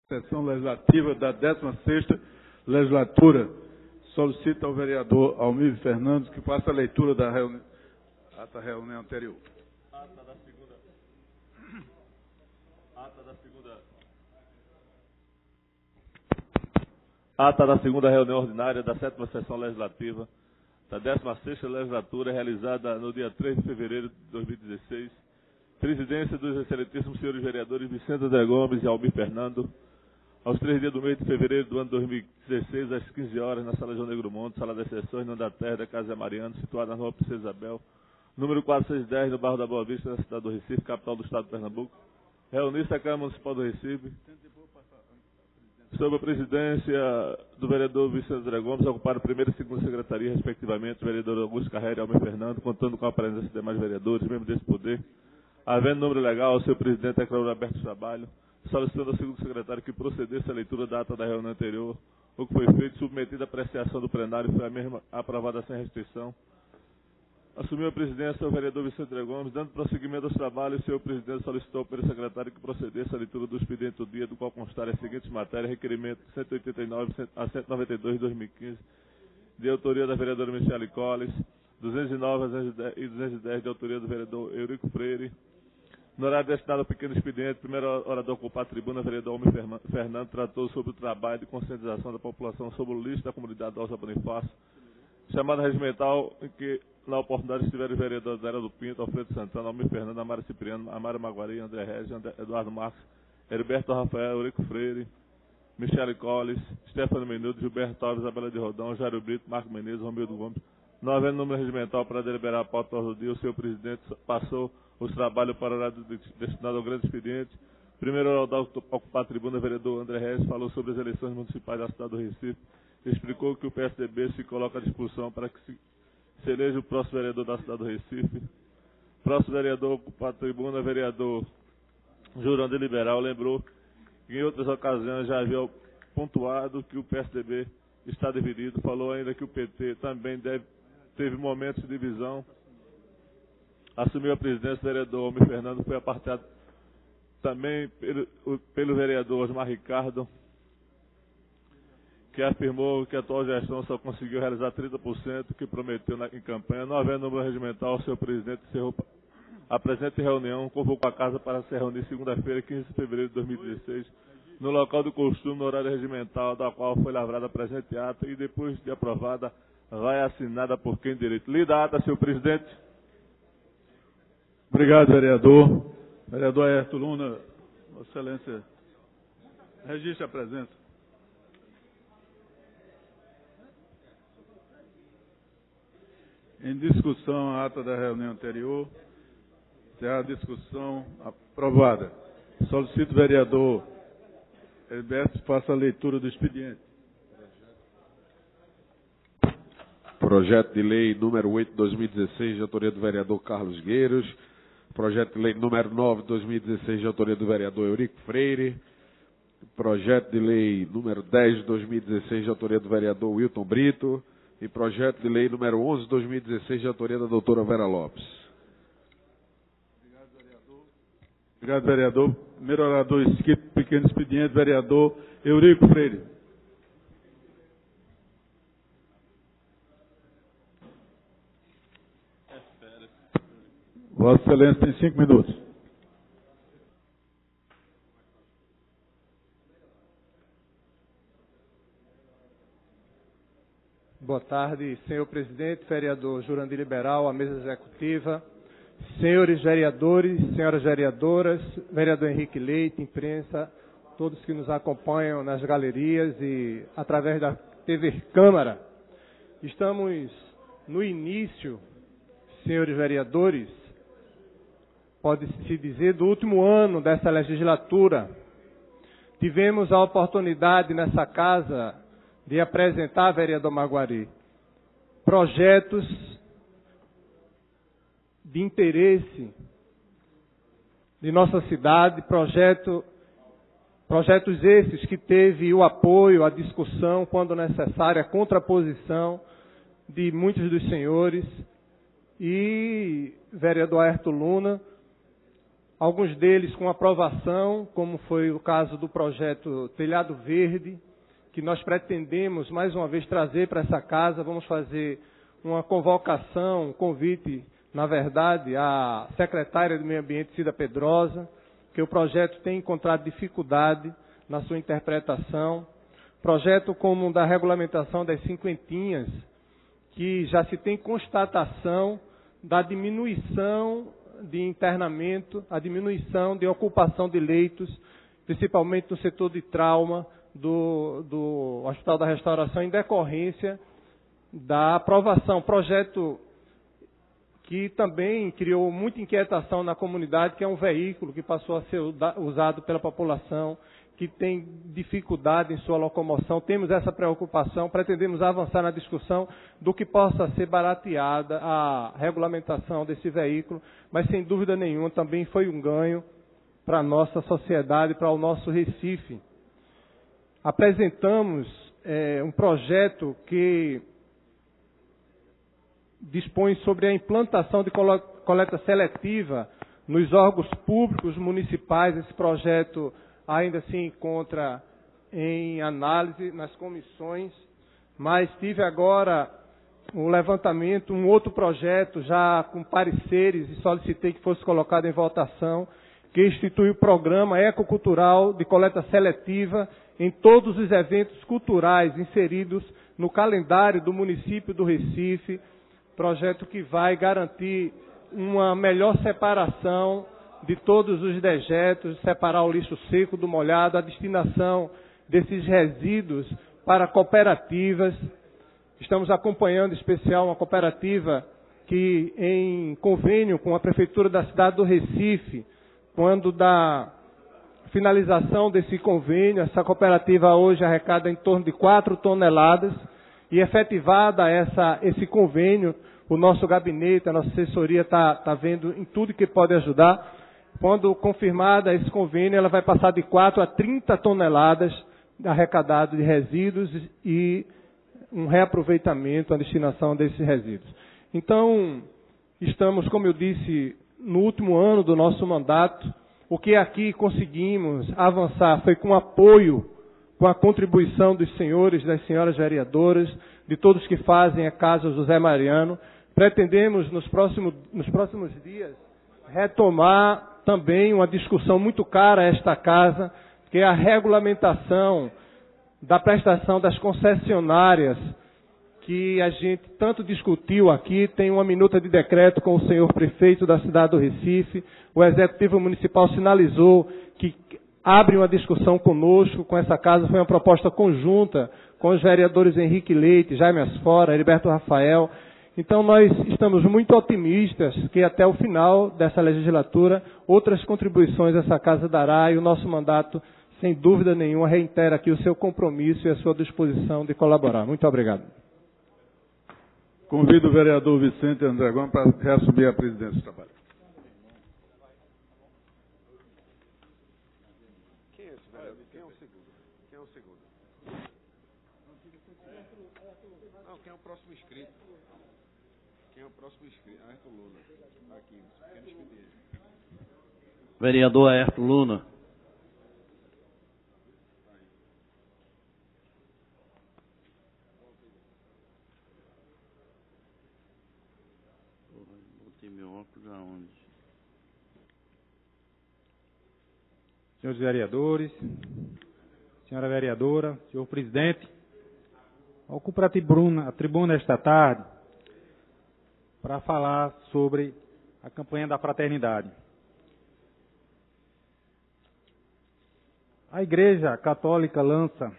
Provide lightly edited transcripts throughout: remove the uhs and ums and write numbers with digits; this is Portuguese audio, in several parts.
Sessão legislativa da 16ª legislatura. Solicita ao vereador Almir Fernandes que faça a leitura da reunião anterior. Ata da segunda reunião ordinária da 7ª sessão legislativa da 16ª legislatura, realizada no dia 3 de fevereiro de 2016. Presidência dos excelentíssimos senhores vereadores Vicente André Gomes e Almir Fernando, aos 3 dias do mês de fevereiro do ano 2016, às 15 horas, na Sala João Negro Monte, Sala das Sessões, no andar terra da Casa Mariano, situada na Rua Princesa Isabel, número 410, no bairro da Boa Vista, na cidade do Recife, capital do estado de Pernambuco. Reunir-se a Câmara Municipal do Recife, sob a presidência do vereador Vicente André Gomes, ocuparam a primeira e segunda secretaria, respectivamente, o vereador Augusto Carreira e Almir Fernando, contando com a presença de demais vereadores, membros desse poder. Havendo número legal, o seu presidente declarou aberto o trabalho, solicitando ao segundo secretário que procedesse à leitura da ata da reunião anterior, o que foi feito, submetido à apreciação do plenário, foi a mesma aprovada sem restrição. Assumiu a presidência o vereador Vicente André Gomes, dando prosseguimento aos trabalhos, o seu presidente solicitou ao primeiro secretário que procedesse à leitura do expediente do dia, do qual constarem as seguintes matérias: requerimento 189 a 192 de 2015, de autoria da vereadora Michele Colles, 209 e 210 de autoria do vereador Eurico Freire. No horário destinado ao pequeno expediente, primeiro orador a ocupar a tribuna, o vereador Almir Fernando, tratou sobre o trabalho de conscientização da população sobre o lixo da comunidade da Alça Bonifácio, chamada regimental, em que na oportunidade estiveram os vereadores Zé do Pinto, Alfredo Santana, Almir Fernando, Amara Cipriano, Amara Maguari, André Regis, Eduardo Marques, Heriberto Rafael, Eurico Freire, Michele Colles, Stefano Menudo, Gilberto Alves, Isabela de Rodão, Jairo Brito, Marco Menezes, Romildo Gomes. Não havendo número regimental para deliberar a pauta do dia, o seu presidente passou os trabalhos para o horário destinado ao grande expediente. Primeiro orador a ocupar a tribuna, o vereador André Regis, falou sobre as eleições municipais da cidade do Recife, explicou que o PSDB se coloca à disposição para que se eleja o próximo vereador da cidade do Recife. Próximo vereador a ocupar a tribuna, o vereador Jurandir Liberal, lembrou que em outras ocasiões já havia pontuado que o PSDB está dividido, falou ainda que o PT também teve momentos de divisão. Assumiu a presidência o vereador Almir Fernando, foi apartado também pelo vereador Osmar Ricardo, que afirmou que a atual gestão só conseguiu realizar 30% que prometeu em campanha. Não havendo número regimental, o seu presidente encerrou a presente reunião, convocou a casa para se reunir segunda-feira, 15 de fevereiro de 2016, no local do costume, no horário regimental, da qual foi lavrada a presente ata e, depois de aprovada, vai assinada por quem direito. Lida a ata, senhor presidente. Obrigado, vereador. Vereador Aerto Luna, Vossa Excelência, registre a presença. Em discussão, a ata da reunião anterior. Será a discussão aprovada. Solicito o vereador Heriberto faça a leitura do expediente. Projeto de lei número 8 de 2016, de autoria do vereador Carlos Gueiros. Projeto de lei número 9 de 2016, de autoria do vereador Eurico Freire. Projeto de lei número 10 de 2016, de autoria do vereador Wilton Brito. E projeto de lei número 11 de 2016, de autoria da doutora Vera Lopes. Obrigado, vereador. Obrigado, vereador. Primeiro orador inscrito, pequeno expediente, vereador Eurico Freire. Vossa Excelência tem 5 minutos. Boa tarde, senhor presidente, vereador Jurandir Liberal, a mesa executiva, senhores vereadores, senhoras vereadoras, vereador Henrique Leite, imprensa, todos que nos acompanham nas galerias e através da TV Câmara. Estamos no início, senhores vereadores, pode-se dizer, do último ano dessa legislatura. Tivemos a oportunidade nessa casa de apresentar, vereador Maguari, projetos de interesse de nossa cidade, projetos esses que teve o apoio, a discussão, quando necessária, a contraposição de muitos dos senhores e vereador Aerto Luna, alguns deles com aprovação, como foi o caso do projeto Telhado Verde, que nós pretendemos mais uma vez trazer para essa casa. Vamos fazer uma convocação, um convite, na verdade, à secretária do Meio Ambiente, Cida Pedrosa, que o projeto tem encontrado dificuldade na sua interpretação. Projeto como o da regulamentação das cinquentinhas, que já se tem constatação da diminuição de internamento, a diminuição de ocupação de leitos, principalmente no setor de trauma do Hospital da Restauração, em decorrência da aprovação. Projeto que também criou muita inquietação na comunidade, que é um veículo que passou a ser usado pela população, que tem dificuldade em sua locomoção. Temos essa preocupação, pretendemos avançar na discussão do que possa ser barateada a regulamentação desse veículo, mas sem dúvida nenhuma também foi um ganho para a nossa sociedade, para o nosso Recife. Apresentamos um projeto que dispõe sobre a implantação de coleta seletiva nos órgãos públicos municipais. Esse projeto ainda se encontra em análise nas comissões, mas tive agora um levantamento, um outro projeto já com pareceres, e solicitei que fosse colocado em votação, que institui o programa ecocultural de coleta seletiva em todos os eventos culturais inseridos no calendário do município do Recife, projeto que vai garantir uma melhor separação de todos os dejetos, separar o lixo seco do molhado, a destinação desses resíduos para cooperativas. Estamos acompanhando, em especial, uma cooperativa que, em convênio com a Prefeitura da cidade do Recife, quando da finalização desse convênio, essa cooperativa hoje arrecada em torno de 4 toneladas, e efetivada esse convênio, o nosso gabinete, a nossa assessoria está vendo em tudo que pode ajudar. Quando confirmada esse convênio, ela vai passar de 4 a 30 toneladas arrecadado de resíduos e um reaproveitamento, a destinação desses resíduos. Então, estamos, como eu disse, no último ano do nosso mandato. O que aqui conseguimos avançar foi com apoio, com a contribuição dos senhores, das senhoras vereadoras, de todos que fazem a Casa José Mariano. Pretendemos, nos próximos dias, retomar também uma discussão muito cara a esta casa, que é a regulamentação da prestação das concessionárias, que a gente tanto discutiu aqui. Tem uma minuta de decreto com o senhor prefeito da cidade do Recife. O Executivo Municipal sinalizou que abre uma discussão conosco, com essa casa. Foi uma proposta conjunta com os vereadores Henrique Leite, Jaime Asfora, Heriberto Rafael. Então, nós estamos muito otimistas que até o final dessa legislatura outras contribuições essa casa dará, e o nosso mandato, sem dúvida nenhuma, reitera aqui o seu compromisso e a sua disposição de colaborar. Muito obrigado. Convido o vereador Vicente André Gomes para reassumir a presidência do trabalho. Quem é esse vereador? Quem é o segundo? Quem é o segundo? Não, quem é o próximo inscrito? Quem é o próximo inscrito? Ayrton Luna. Aqui, pequeno expediente. Vereador Ayrton Luna. Botei meu óculos aonde? Senhores vereadores, senhora vereadora, senhor presidente, ocupo a tribuna esta tarde para falar sobre a campanha da fraternidade. A Igreja Católica lança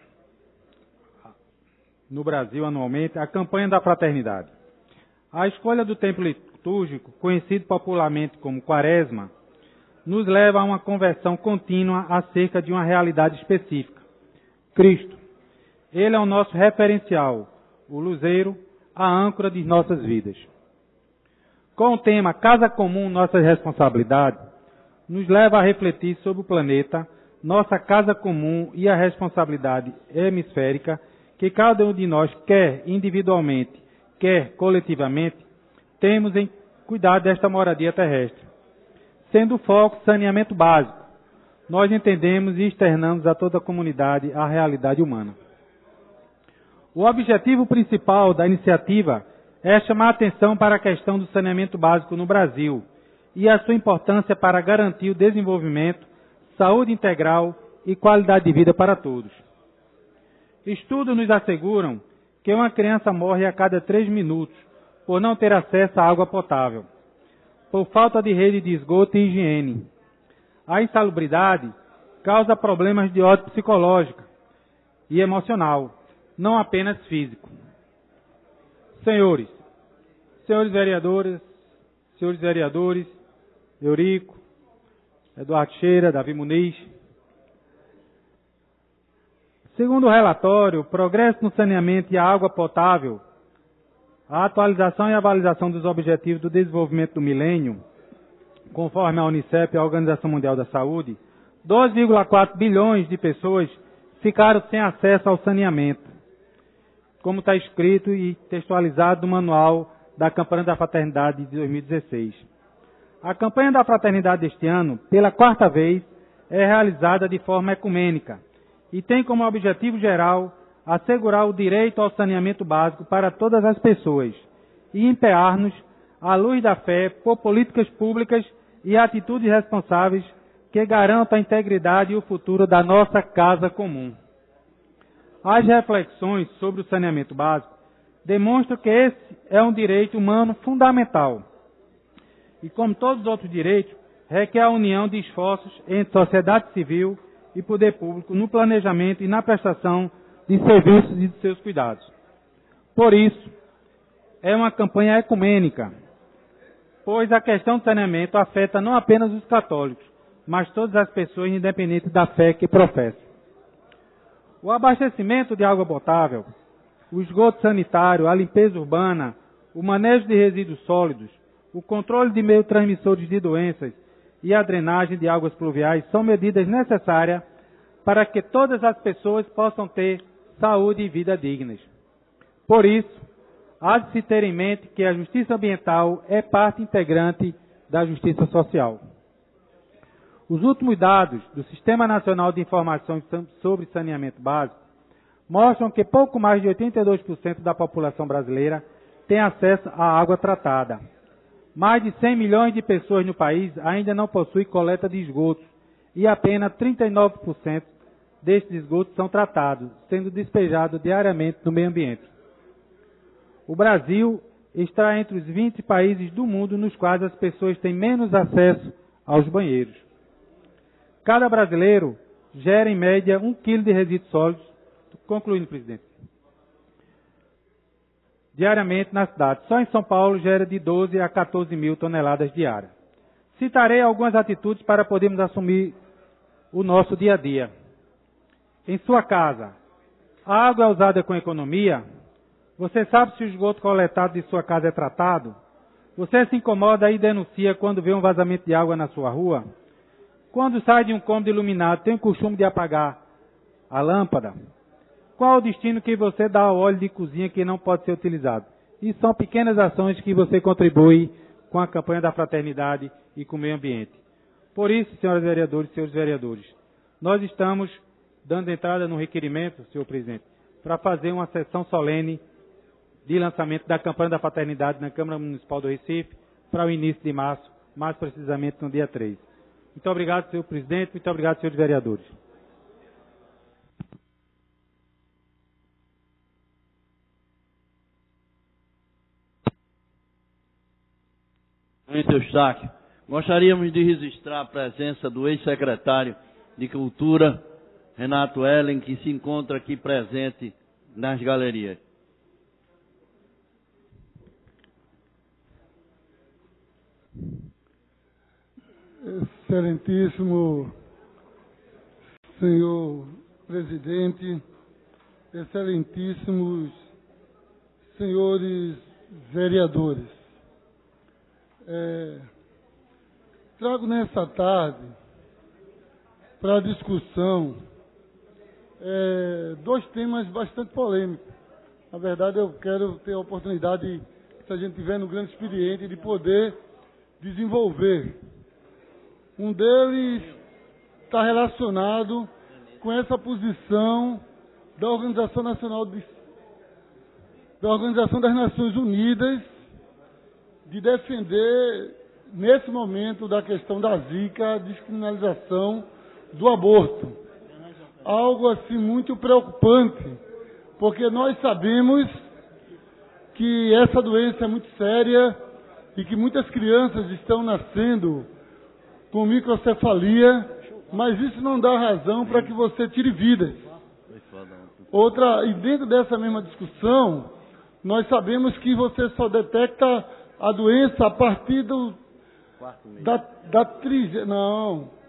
no Brasil anualmente a campanha da fraternidade. A escolha do tempo litúrgico, conhecido popularmente como Quaresma, nos leva a uma conversão contínua acerca de uma realidade específica: Cristo. Ele é o nosso referencial, o luzeiro, a âncora de nossas vidas. Com o tema Casa Comum, Nossas Responsabilidades, nos leva a refletir sobre o planeta, nossa casa comum e a responsabilidade hemisférica que cada um de nós, quer individualmente, quer coletivamente, temos em cuidar desta moradia terrestre. sendo o foco saneamento básico. Nós entendemos e externamos a toda a comunidade a realidade humana. O objetivo principal da iniciativa é chamar a atenção para a questão do saneamento básico no Brasil e a sua importância para garantir o desenvolvimento, saúde integral e qualidade de vida para todos. Estudos nos asseguram que uma criança morre a cada 3 minutos por não ter acesso à água potável, por falta de rede de esgoto e higiene. A insalubridade causa problemas de ordem psicológica e emocional, não apenas físico. Senhores vereadores, Eurico, Eduardo Cheira, Davi Muniz. Segundo o relatório, o progresso no saneamento e a água potável, a atualização e avaliação dos Objetivos do Desenvolvimento do Milênio, conforme a Unicef e a Organização Mundial da Saúde, 2,4 bilhões de pessoas ficaram sem acesso ao saneamento, como está escrito e textualizado no manual da Campanha da Fraternidade de 2016. A Campanha da Fraternidade deste ano, pela 4ª vez, é realizada de forma ecumênica e tem como objetivo geral assegurar o direito ao saneamento básico para todas as pessoas e empenhar-nos, à luz da fé, por políticas públicas e atitudes responsáveis que garantam a integridade e o futuro da nossa casa comum. As reflexões sobre o saneamento básico demonstram que esse é um direito humano fundamental e, como todos os outros direitos, requer a união de esforços entre sociedade civil e poder público no planejamento e na prestação de serviços e de seus cuidados. Por isso, é uma campanha ecumênica, pois a questão do saneamento afeta não apenas os católicos, mas todas as pessoas, independente da fé que professam. O abastecimento de água potável, o esgoto sanitário, a limpeza urbana, o manejo de resíduos sólidos, o controle de meios transmissores de doenças e a drenagem de águas pluviais são medidas necessárias para que todas as pessoas possam ter saúde e vida dignas. Por isso, há de se ter em mente que a justiça ambiental é parte integrante da justiça social. Os últimos dados do Sistema Nacional de Informação sobre Saneamento Básico mostram que pouco mais de 82% da população brasileira tem acesso à água tratada. Mais de 100 milhões de pessoas no país ainda não possuem coleta de esgotos e apenas 39% destes esgotos são tratados, sendo despejados diariamente no meio ambiente. O Brasil está entre os 20 países do mundo nos quais as pessoas têm menos acesso aos banheiros. Cada brasileiro gera, em média, 1 quilo de resíduos sólidos, concluindo, presidente, diariamente na cidade. Só em São Paulo gera de 12 a 14 mil toneladas diárias. Citarei algumas atitudes para podermos assumir o nosso dia a dia. Em sua casa, a água é usada com economia? Você sabe se o esgoto coletado de sua casa é tratado? Você se incomoda e denuncia quando vê um vazamento de água na sua rua? Quando sai de um cômodo iluminado, tem o costume de apagar a lâmpada? Qual o destino que você dá ao óleo de cozinha que não pode ser utilizado? E são pequenas ações que você contribui com a campanha da fraternidade e com o meio ambiente. Por isso, senhoras vereadoras e senhores vereadores, nós estamos dando entrada no requerimento, senhor presidente, para fazer uma sessão solene de lançamento da campanha da fraternidade na Câmara Municipal do Recife para o início de março, mais precisamente no dia 3. Muito obrigado, senhor presidente. Muito obrigado, senhores vereadores. Muito Eustáquio. Gostaríamos de registrar a presença do ex-secretário de Cultura, Renato Ellen, que se encontra aqui presente nas galerias. Excelentíssimo senhor presidente, excelentíssimos senhores vereadores, trago nessa tarde para a discussão 2 temas bastante polêmicos. Na verdade, eu quero ter a oportunidade, se a gente tiver no grande expediente, de poder desenvolver Um deles está relacionado com essa posição da Organização das Nações Unidas de defender, nesse momento da questão da Zika, a descriminalização do aborto. Algo assim muito preocupante, porque nós sabemos que essa doença é muito séria e que muitas crianças estão nascendo com microcefalia, mas isso não dá razão para que você tire vidas. E dentro dessa mesma discussão, nós sabemos que você só detecta a doença a partir do quarto mês.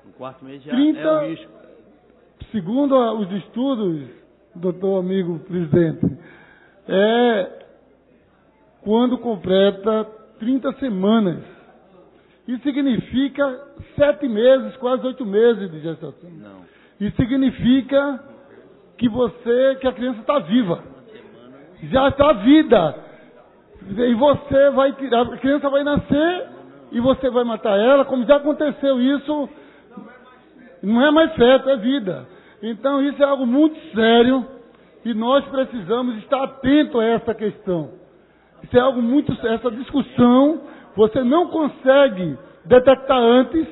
No quarto mês já 30, é o risco. Segundo os estudos, doutor amigo presidente, quando completa 30 semanas. Isso significa 7 meses, quase 8 meses de gestação. Não. Isso significa que a criança está viva. Já está vida. E você vai tirar, a criança vai nascer e você vai matar ela, como já aconteceu isso. Não é mais feto, é vida. Então isso é algo muito sério e nós precisamos estar atentos a essa questão. Isso é algo muito sério. Essa discussão você não consegue detectar antes,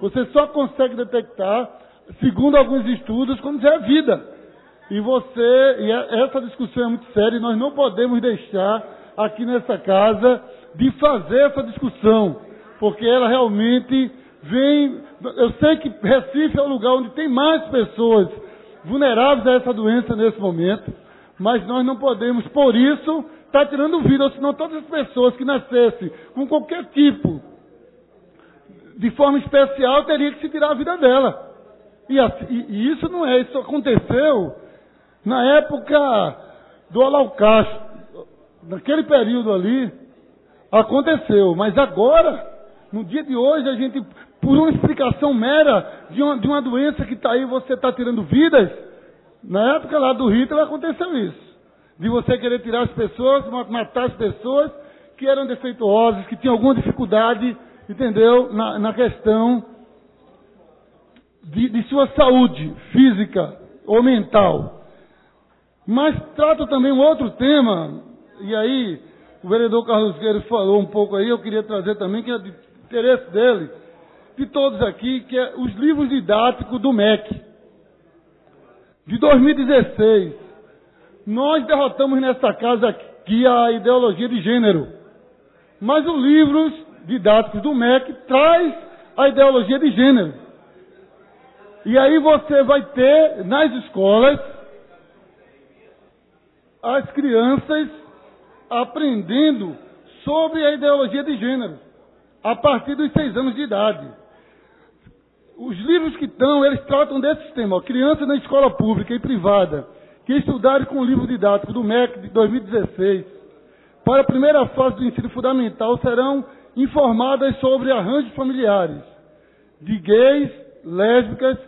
você só consegue detectar, segundo alguns estudos, quando já é vida. Essa discussão é muito séria e nós não podemos deixar aqui nessa casa de fazer essa discussão, porque ela realmente vem. Eu sei que Recife é o lugar onde tem mais pessoas vulneráveis a essa doença nesse momento, mas nós não podemos, por isso, estar tirando vida, ou senão todas as pessoas que nascessem com qualquer tipo, de forma especial, teria que se tirar a vida dela. E isso não é, isso aconteceu na época do Holocausto, naquele período ali, aconteceu, mas agora, no dia de hoje, a gente, por uma explicação mera de uma doença que está aí, você está tirando vidas. Na época lá do Hitler aconteceu isso. De você querer tirar as pessoas, matar as pessoas que eram defeituosas, que tinham alguma dificuldade, entendeu? Na questão de sua saúde física ou mental. Mas trato também um outro tema, e aí o vereador Carlos Gueiros falou um pouco aí, eu queria trazer também, que é de interesse dele, de todos aqui, que é os livros didáticos do MEC, de 2016. Nós derrotamos nessa casa aqui a ideologia de gênero, mas os livros didáticos do MEC traz a ideologia de gênero. E aí você vai ter nas escolas as crianças aprendendo sobre a ideologia de gênero a partir dos 6 anos de idade. Os livros que estão, eles tratam desse tema. Crianças na escola pública e privada que estudarem com o livro didático do MEC de 2016 para a primeira fase do ensino fundamental serão informadas sobre arranjos familiares de gays, lésbicas,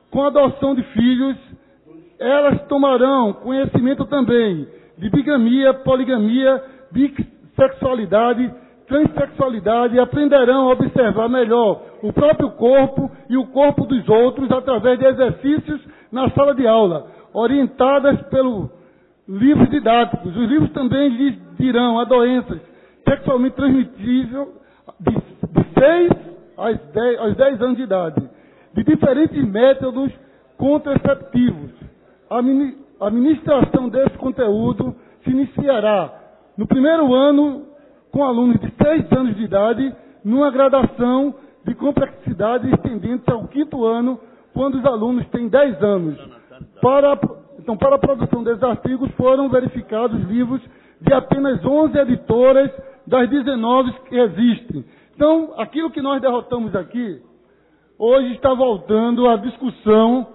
com adoção de filhos. Elas tomarão conhecimento também de bigamia, poligamia, bissexualidade, transexualidade e aprenderão a observar melhor o próprio corpo e o corpo dos outros através de exercícios na sala de aula, orientadas pelo livros didáticos. Os livros também lhes dirão a doenças sexualmente transmissíveis de 6 aos 10 anos de idade, de diferentes métodos contraceptivos. A ministração desse conteúdo se iniciará no primeiro ano com alunos de 6 anos de idade, numa gradação de complexidade estendendo-se ao 5º ano, quando os alunos têm 10 anos. Para a produção desses artigos foram verificados livros de apenas 11 editoras das 19 que existem. Então, aquilo que nós derrotamos aqui, hoje está voltando à discussão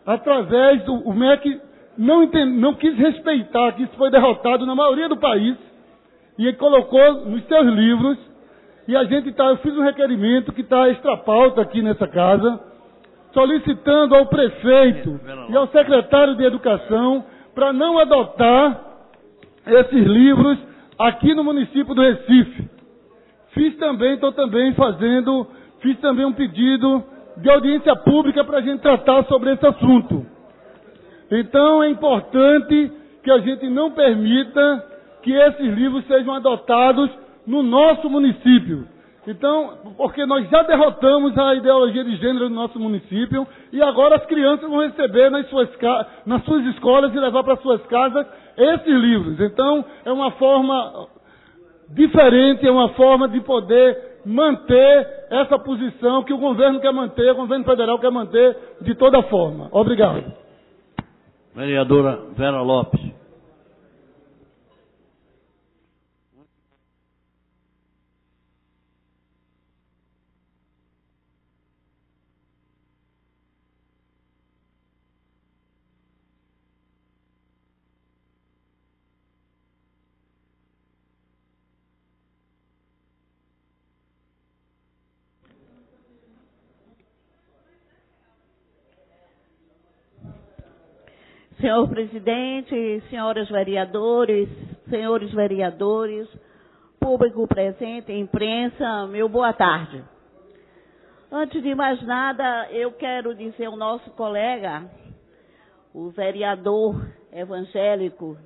através do... O MEC não quis respeitar que isso foi derrotado na maioria do país e ele colocou nos seus livros, e eu fiz um requerimento que está extra pauta aqui nessa casa, solicitando ao prefeito e ao secretário de Educação para não adotar esses livros aqui no município do Recife. Estou também fazendo fiz também um pedido de audiência pública para a gente tratar sobre esse assunto. Então é importante que a gente não permita que esses livros sejam adotados no nosso município. Então, porque nós já derrotamos a ideologia de gênero no nosso município e agora as crianças vão receber nas suas escolas e levar para suas casas esses livros. Então, é uma forma diferente, é uma forma de poder manter essa posição que o governo quer manter, o governo federal quer manter de toda forma. Obrigado. Vereadora Vera Lopes. Senhor presidente, senhores vereadores, público presente, imprensa, meu boa tarde. Antes de mais nada, eu quero dizer ao nosso colega, o vereador evangélico,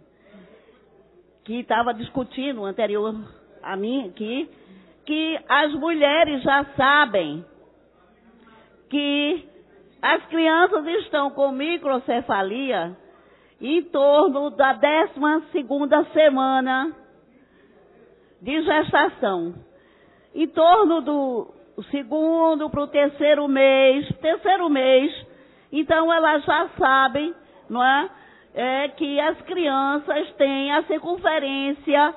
que estava discutindo anterior a mim aqui, que as mulheres já sabem que as crianças estão com microcefalia em torno da 12ª semana de gestação. Em torno do 2º para o 3º mês, então elas já sabem, não é? Que as crianças têm a circunferência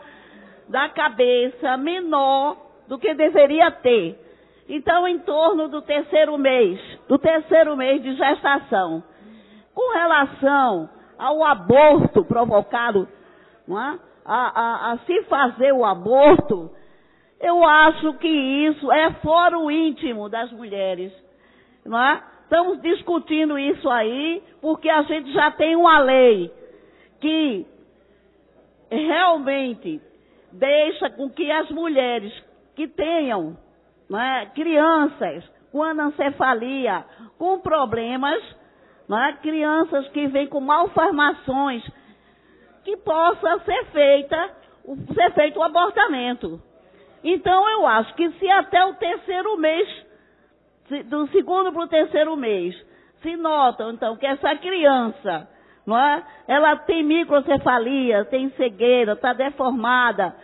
da cabeça menor do que deveria ter. Então, em torno do 3º mês de gestação. Com relação ao aborto provocado, não é? a se fazer o aborto, eu acho que isso é fórum íntimo das mulheres, não é? Estamos discutindo isso aí, porque a gente já tem uma lei que realmente deixa com que as mulheres que tenham, não é, crianças com anencefalia, com problemas, não é, crianças que vêm com malformações, que possa ser feito o abortamento. Então, eu acho que se até o 3º mês, do 2º para o 3º mês, se nota, então, que essa criança, não é, ela tem microcefalia, tem cegueira, está deformada,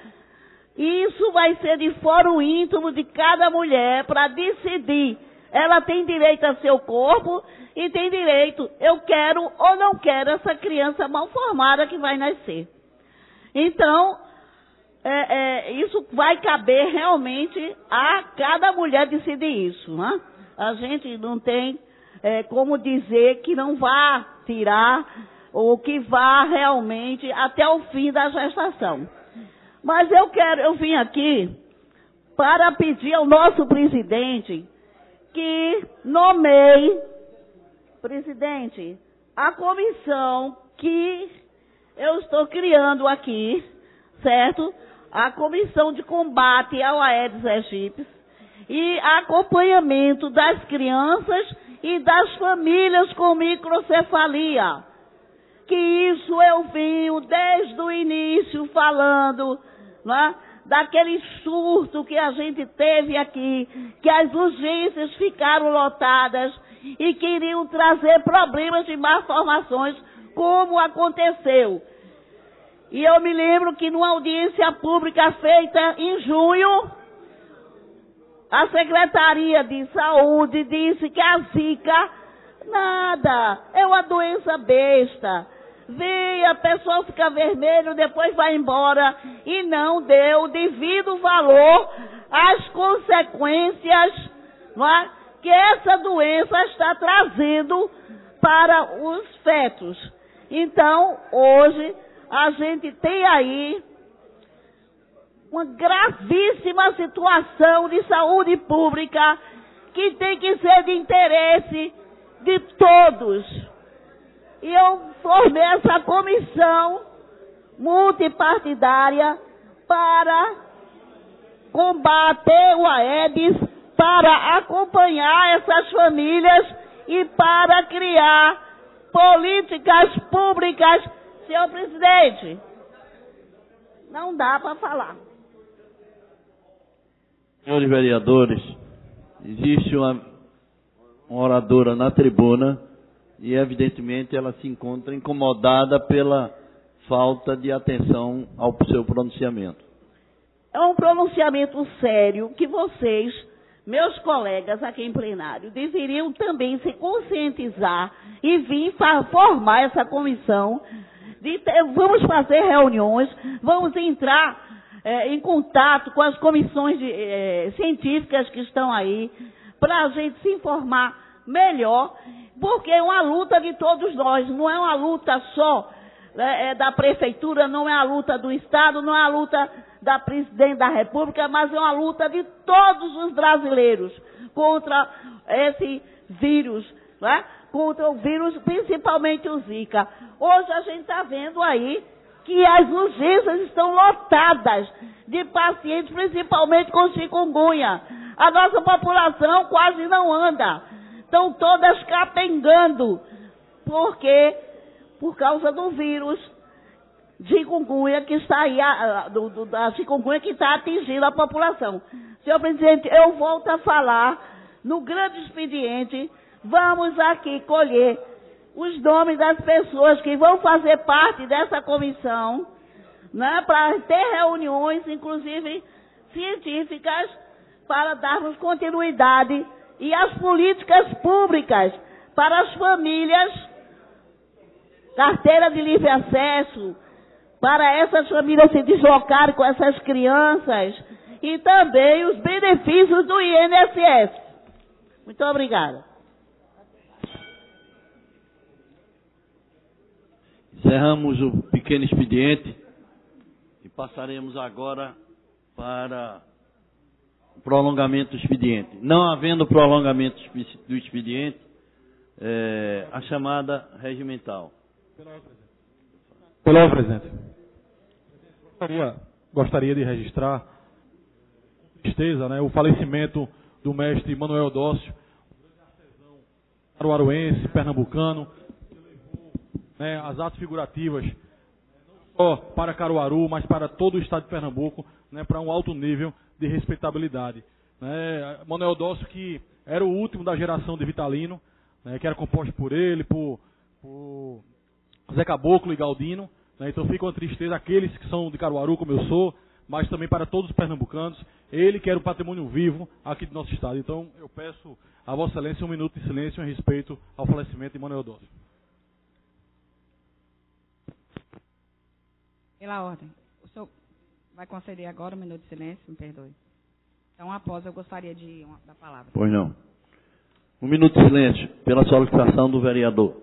isso vai ser de fórum íntimo de cada mulher para decidir. Ela tem direito a seu corpo e tem direito, eu quero ou não quero essa criança mal formada que vai nascer. Então, isso vai caber realmente a cada mulher decidir isso. Né? A gente não tem como dizer que não vá tirar ou que vá realmente até o fim da gestação. Mas eu vim aqui para pedir ao nosso presidente que nomeie, presidente, a comissão que eu estou criando aqui, certo? A comissão de combate ao Aedes aegypti e acompanhamento das crianças e das famílias com microcefalia. Que isso eu venho desde o início falando, né, daquele surto que a gente teve aqui, que as urgências ficaram lotadas e queriam trazer problemas de malformações, como aconteceu. E eu me lembro que numa audiência pública feita em junho, a Secretaria de Saúde disse que a Zika, nada, é uma doença besta. Vem, a pessoa fica vermelha, depois vai embora, e não deu o devido valor às consequências, não é, que essa doença está trazendo para os fetos. Então, hoje, a gente tem aí uma gravíssima situação de saúde pública que tem que ser de interesse de todos. E eu formei essa comissão multipartidária para combater o Aedes para acompanhar essas famílias e para criar políticas públicas. Senhor presidente, não dá para falar. Senhores vereadores, existe uma oradora na tribuna e, evidentemente, ela se encontra incomodada pela falta de atenção ao seu pronunciamento. É um pronunciamento sério que vocês, meus colegas aqui em plenário, deveriam também se conscientizar e vir formar essa comissão. Vamos fazer reuniões, vamos entrar em contato com as comissões científicas que estão aí, para a gente se informar melhor, porque é uma luta de todos nós, não é uma luta só da prefeitura, não é a luta do Estado, não é a luta da presidente da República, mas é uma luta de todos os brasileiros contra esse vírus, né? Contra o vírus, principalmente o Zika. Hoje a gente está vendo aí que as urgências estão lotadas de pacientes, principalmente com chikungunya. A nossa população quase não anda. Estão todas capengando. Por quê? Por causa do vírus chikungunya que está aí, da chikungunya que está atingindo a população. Senhor presidente, eu volto a falar no grande expediente. Vamos aqui colher os nomes das pessoas que vão fazer parte dessa comissão, né, para ter reuniões, inclusive científicas, para darmos continuidade e as políticas públicas para as famílias, carteira de livre acesso, para essas famílias se deslocarem com essas crianças e também os benefícios do INSS. Muito obrigada. Encerramos o pequeno expediente e passaremos agora para o prolongamento do expediente. Não havendo prolongamento do expediente, a chamada regimental. Pelo presidente. Gostaria de registrar com tristeza, né, o falecimento do mestre Manuel Dócio, caruaruense, pernambucano, né, as artes figurativas, não só para Caruaru, mas para todo o estado de Pernambuco, né, para um alto nível de respeitabilidade. Né, Manuel Dócio, que era o último da geração de Vitalino, né, que era composto por ele, por Zé Caboclo e Galdino. Né, então fica uma tristeza aqueles que são de Caruaru, como eu sou, mas também para todos os pernambucanos. Ele que era um patrimônio vivo aqui do nosso estado. Então eu peço a Vossa Excelência um minuto de silêncio em respeito ao falecimento de Manuel Dócio. Pela ordem. O senhor vai conceder agora um minuto de silêncio? Me perdoe. Então, após, eu gostaria de da palavra. Pois não. Um minuto de silêncio pela solicitação do vereador.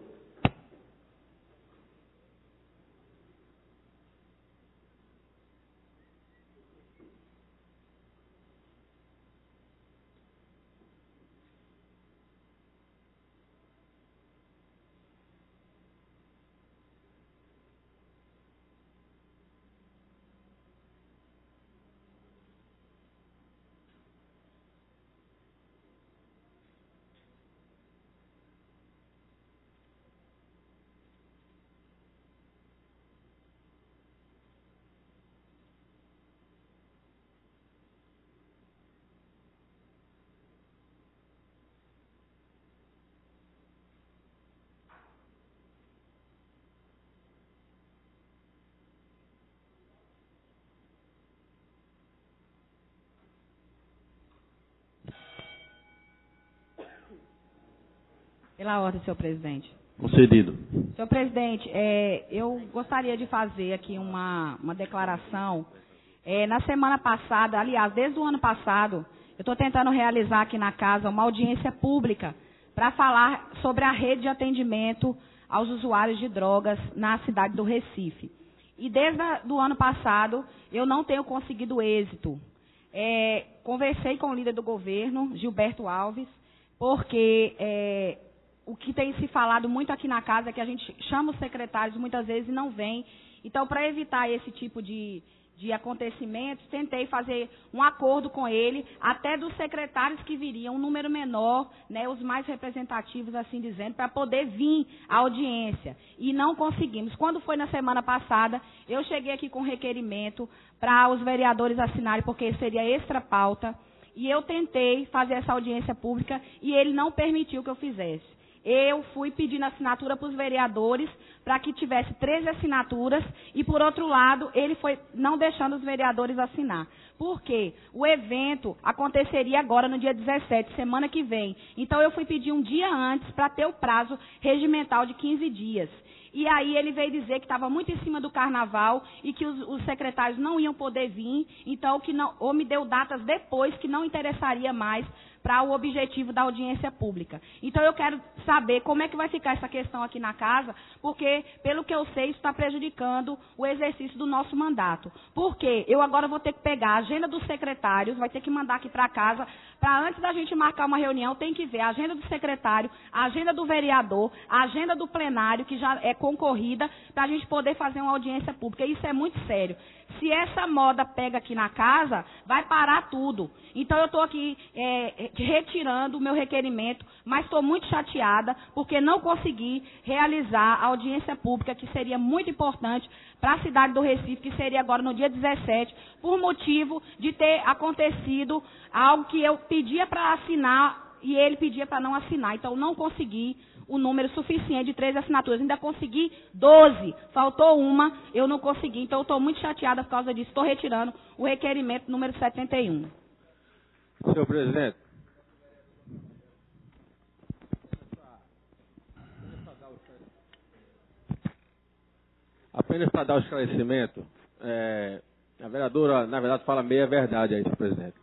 Pela ordem, senhor presidente. Concedido. Senhor presidente, eu gostaria de fazer aqui uma declaração. Na semana passada, aliás, desde o ano passado, eu estou tentando realizar aqui na casa uma audiência pública para falar sobre a rede de atendimento aos usuários de drogas na cidade do Recife. E desde o ano passado, eu não tenho conseguido êxito. Conversei com o líder do governo, Gilberto Alves, porque o que tem se falado muito aqui na casa é que a gente chama os secretários muitas vezes e não vem. Então, para evitar esse tipo de de acontecimentos, tentei fazer um acordo com ele, até dos secretários que viriam, um número menor, né, os mais representativos, assim dizendo, para poder vir à audiência. E não conseguimos. Quando foi na semana passada, eu cheguei aqui com requerimento para os vereadores assinarem, porque seria extra pauta, e eu tentei fazer essa audiência pública e ele não permitiu que eu fizesse. Eu fui pedindo assinatura para os vereadores para que tivesse 13 assinaturas e, por outro lado, ele foi não deixando os vereadores assinar. Por quê? O evento aconteceria agora no dia 17, semana que vem. Então, eu fui pedir um dia antes para ter o prazo regimental de 15 dias. E aí ele veio dizer que estava muito em cima do carnaval e que os secretários não iam poder vir, então ou me deu datas depois que não interessaria mais para o objetivo da audiência pública. Então eu quero saber como é que vai ficar essa questão aqui na casa, porque, pelo que eu sei, isso está prejudicando o exercício do nosso mandato. Por quê? Eu agora vou ter que pegar a agenda dos secretários, vai ter que mandar aqui para casa, para antes da gente marcar uma reunião, tem que ver a agenda do secretário, a agenda do vereador, a agenda do plenário, que já é concorrida, para a gente poder fazer uma audiência pública. Isso é muito sério. Se essa moda pega aqui na casa, vai parar tudo. Então eu estou aqui retirando o meu requerimento, mas estou muito chateada porque não consegui realizar a audiência pública, que seria muito importante para a cidade do Recife, que seria agora no dia 17, por motivo de ter acontecido algo que eu pedia para assinar e ele pedia para não assinar. Então não consegui o número suficiente de 13 assinaturas. Ainda consegui 12. Faltou uma, eu não consegui. Então, eu estou muito chateada por causa disso. Estou retirando o requerimento número 71. Senhor presidente. Apenas para dar o esclarecimento, a vereadora, na verdade, fala meia verdade aí, senhor presidente.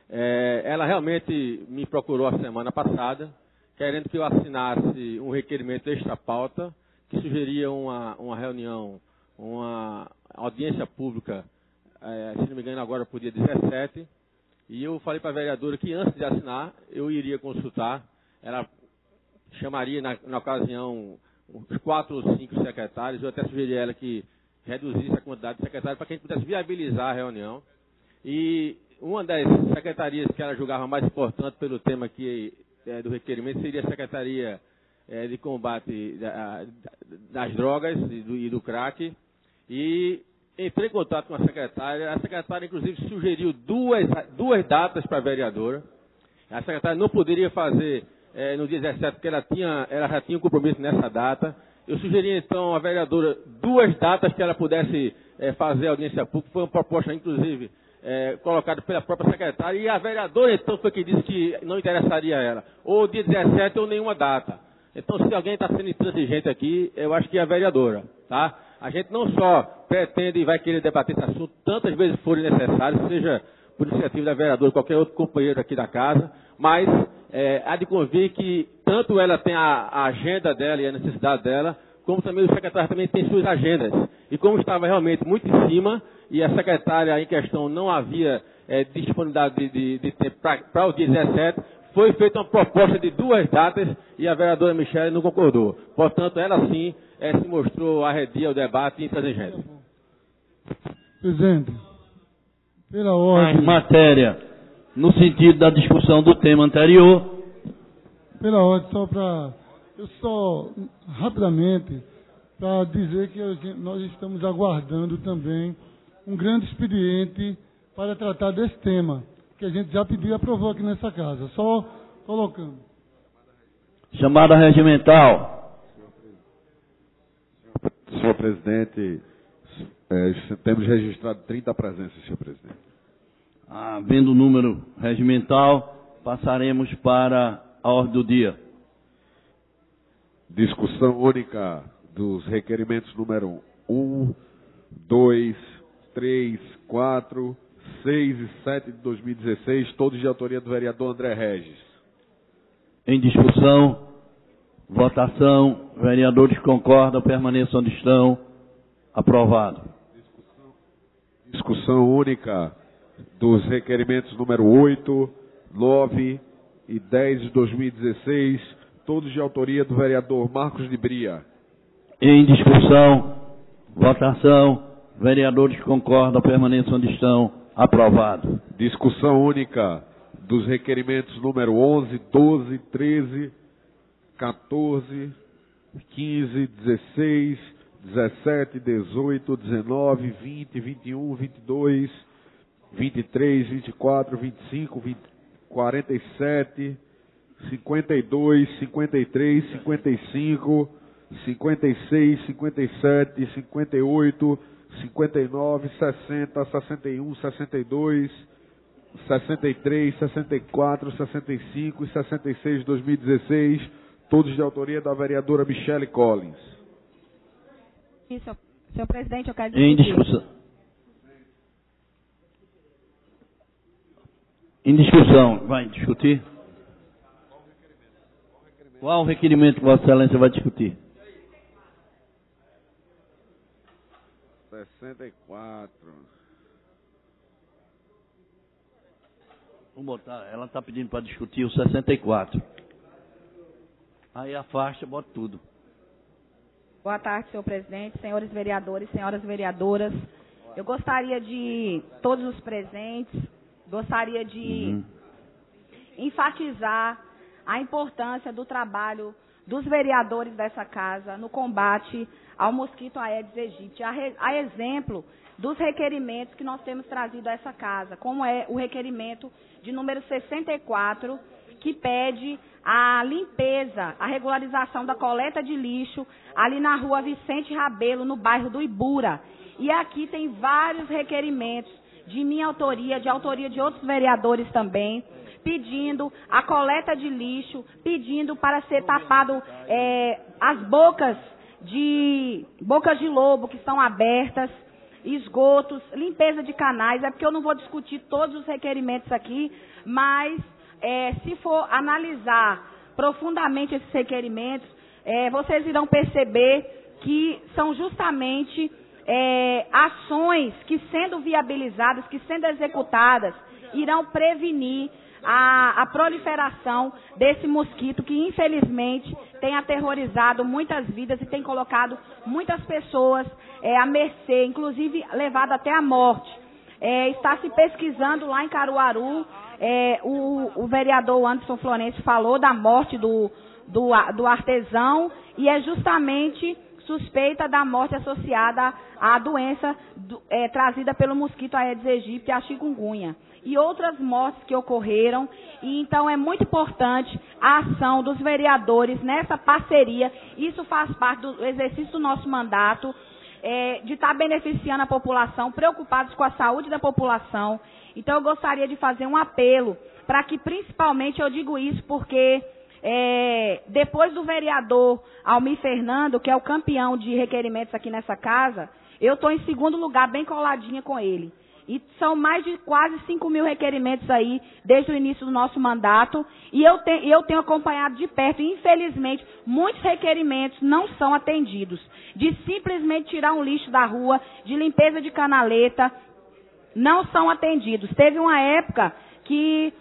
Ela realmente me procurou a semana passada, querendo que eu assinasse um requerimento extra pauta, que sugeria uma reunião, uma audiência pública, se não me engano agora para o dia 17, e eu falei para a vereadora que antes de assinar, eu iria consultar, ela chamaria na ocasião uns 4 ou 5 secretários, eu até sugeri a ela que reduzisse a quantidade de secretários para que a gente pudesse viabilizar a reunião, e uma das secretarias que ela julgava mais importante pelo tema do requerimento seria a Secretaria de Combate das Drogas e do Crack. E entrei em contato com a secretária inclusive sugeriu duas datas para a vereadora. A secretária não poderia fazer no dia 17, porque ela já tinha um compromisso nessa data. Eu sugeri então à vereadora 2 datas que ela pudesse fazer a audiência pública, foi uma proposta inclusive colocado pela própria secretária, e a vereadora então foi que disse que não interessaria a ela, ou dia 17 ou nenhuma data. Então, se alguém está sendo intransigente aqui, eu acho que é a vereadora, tá? A gente não só pretende e vai querer debater esse assunto tantas vezes forem necessários, seja por iniciativa da vereadora ou qualquer outro companheiro aqui da casa, mas há de convir que tanto ela tem a agenda dela e a necessidade dela, como também o secretário também tem suas agendas. E como estava realmente muito em cima, e a secretária em questão não havia disponibilidade de tempo para o dia 17, foi feita uma proposta de 2 datas e a vereadora Michele não concordou. Portanto, ela sim se mostrou arredia ao debate e intransigente. Presidente, pela ordem... Matéria, no sentido da discussão do tema anterior. Pela ordem, só rapidamente, para dizer que nós estamos aguardando também um grande expediente para tratar desse tema, que a gente já pediu e aprovou aqui nessa casa. Só colocando. Chamada regimental. Senhor presidente, temos registrado 30 presenças, senhor presidente. Havendo o número regimental, passaremos para a ordem do dia. Discussão única dos requerimentos número 1, 2, 3, 4, 6 e 7 de 2016, todos de autoria do vereador André Regis. Em discussão, votação, vereadores concordam, permaneçam onde estão. Aprovado. Discussão única dos requerimentos número 8, 9 e 10 de 2016, todos de autoria do vereador Marcos de Bria. Em discussão, votação, Vereadores que concordam permaneçam onde estão. Aprovado. Discussão única dos requerimentos número 11, 12, 13, 14, 15, 16, 17, 18, 19, 20, 21, 22, 23, 24, 25, 47, 52, 53, 55, 56, 57, 58, 59, 60, 61, 62, 63, 64, 65 e 66 de 2016, todos de autoria da vereadora Michele Collins. Isso, senhor presidente, eu quero Em discutir. discussão. Em discussão. Vai discutir? Qual o requerimento que Vossa Excelência vai discutir? 64. Vamos botar, ela está pedindo para discutir o 64. Aí afasta, bota tudo. Boa tarde, senhor presidente, senhores vereadores, senhoras vereadoras. Eu gostaria de, todos os presentes, gostaria de enfatizar a importância do trabalho dos vereadores dessa casa no combate ao mosquito Aedes aegypti, a exemplo dos requerimentos que nós temos trazido a essa casa, como é o requerimento de número 64, que pede a limpeza, a regularização da coleta de lixo ali na rua Vicente Rabelo, no bairro do Ibura. E aqui tem vários requerimentos de minha autoria, de autoria de outros vereadores também, pedindo a coleta de lixo, pedindo para ser tapado as bocas de lobo que estão abertas, esgotos, limpeza de canais. É porque eu não vou discutir todos os requerimentos aqui, mas se for analisar profundamente esses requerimentos, vocês irão perceber que são justamente ações que, sendo viabilizadas, que sendo executadas, irão prevenir a proliferação desse mosquito que, infelizmente, tem aterrorizado muitas vidas e tem colocado muitas pessoas à mercê, inclusive levado até a morte. Está se pesquisando lá em Caruaru, o vereador Anderson Florencio falou da morte do artesão, e é justamente suspeita da morte associada à doença trazida pelo mosquito Aedes aegypti, a chikungunya, e outras mortes que ocorreram. E então é muito importante a ação dos vereadores nessa parceria. Isso faz parte do exercício do nosso mandato, de estar beneficiando a população, preocupados com a saúde da população. Então eu gostaria de fazer um apelo para que, principalmente, eu digo isso porque depois do vereador Almir Fernando, que é o campeão de requerimentos aqui nessa casa, eu estou em segundo lugar, bem coladinha com ele. E são mais de quase 5 mil requerimentos aí, desde o início do nosso mandato. E eu tenho acompanhado de perto, e infelizmente, muitos requerimentos não são atendidos. De simplesmente tirar um lixo da rua, de limpeza de canaleta, não são atendidos. Teve uma época que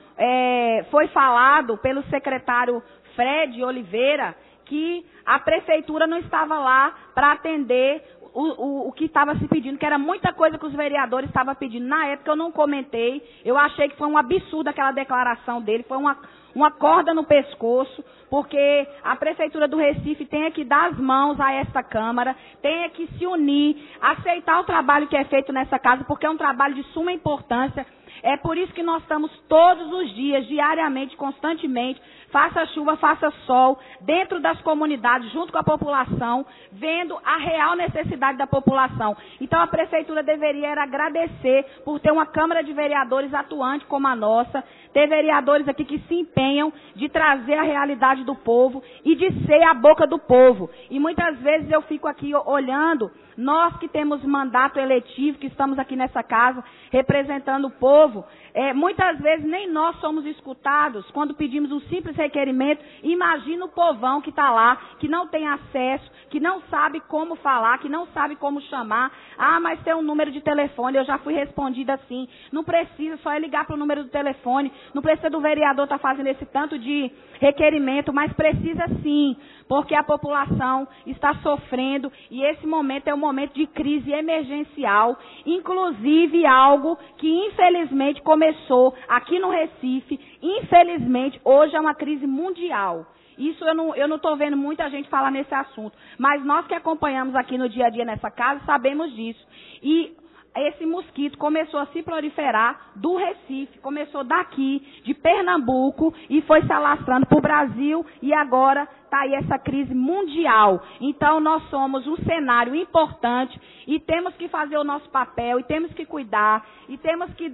foi falado pelo secretário Fred Oliveira que a prefeitura não estava lá para atender o que estava se pedindo, que era muita coisa que os vereadores estavam pedindo. Na época eu não comentei, eu achei que foi um absurdo aquela declaração dele, foi uma corda no pescoço, porque a Prefeitura do Recife tem que dar as mãos a essa Câmara, tem que se unir, aceitar o trabalho que é feito nessa casa, porque é um trabalho de suma importância. É por isso que nós estamos todos os dias, diariamente, constantemente, faça chuva, faça sol, dentro das comunidades, junto com a população, vendo a real necessidade da população. Então a Prefeitura deveria agradecer por ter uma Câmara de Vereadores atuante como a nossa, ter vereadores aqui que se empenham de trazer a realidade do povo e de ser a boca do povo. E muitas vezes eu fico aqui olhando, nós que temos mandato eletivo, que estamos aqui nessa casa, representando o povo, muitas vezes nem nós somos escutados quando pedimos um simples requerimento. Imagina o povão que está lá, que não tem acesso, que não sabe como falar, que não sabe como chamar. Ah, mas tem um número de telefone, eu já fui respondida assim. Não precisa, só é ligar para o número do telefone, não precisa do vereador estar fazendo esse tanto de requerimento, mas precisa sim, porque a população está sofrendo e esse momento é um momento de crise emergencial, inclusive algo que infelizmente começou aqui no Recife, infelizmente hoje é uma crise mundial. Isso eu não estou vendo muita gente falar nesse assunto, mas nós que acompanhamos aqui no dia a dia nessa casa sabemos disso. E esse mosquito começou a se proliferar do Recife, começou daqui, de Pernambuco, e foi se alastrando para o Brasil, e agora está aí essa crise mundial. Então, nós somos um cenário importante, e temos que fazer o nosso papel, e temos que cuidar, e temos que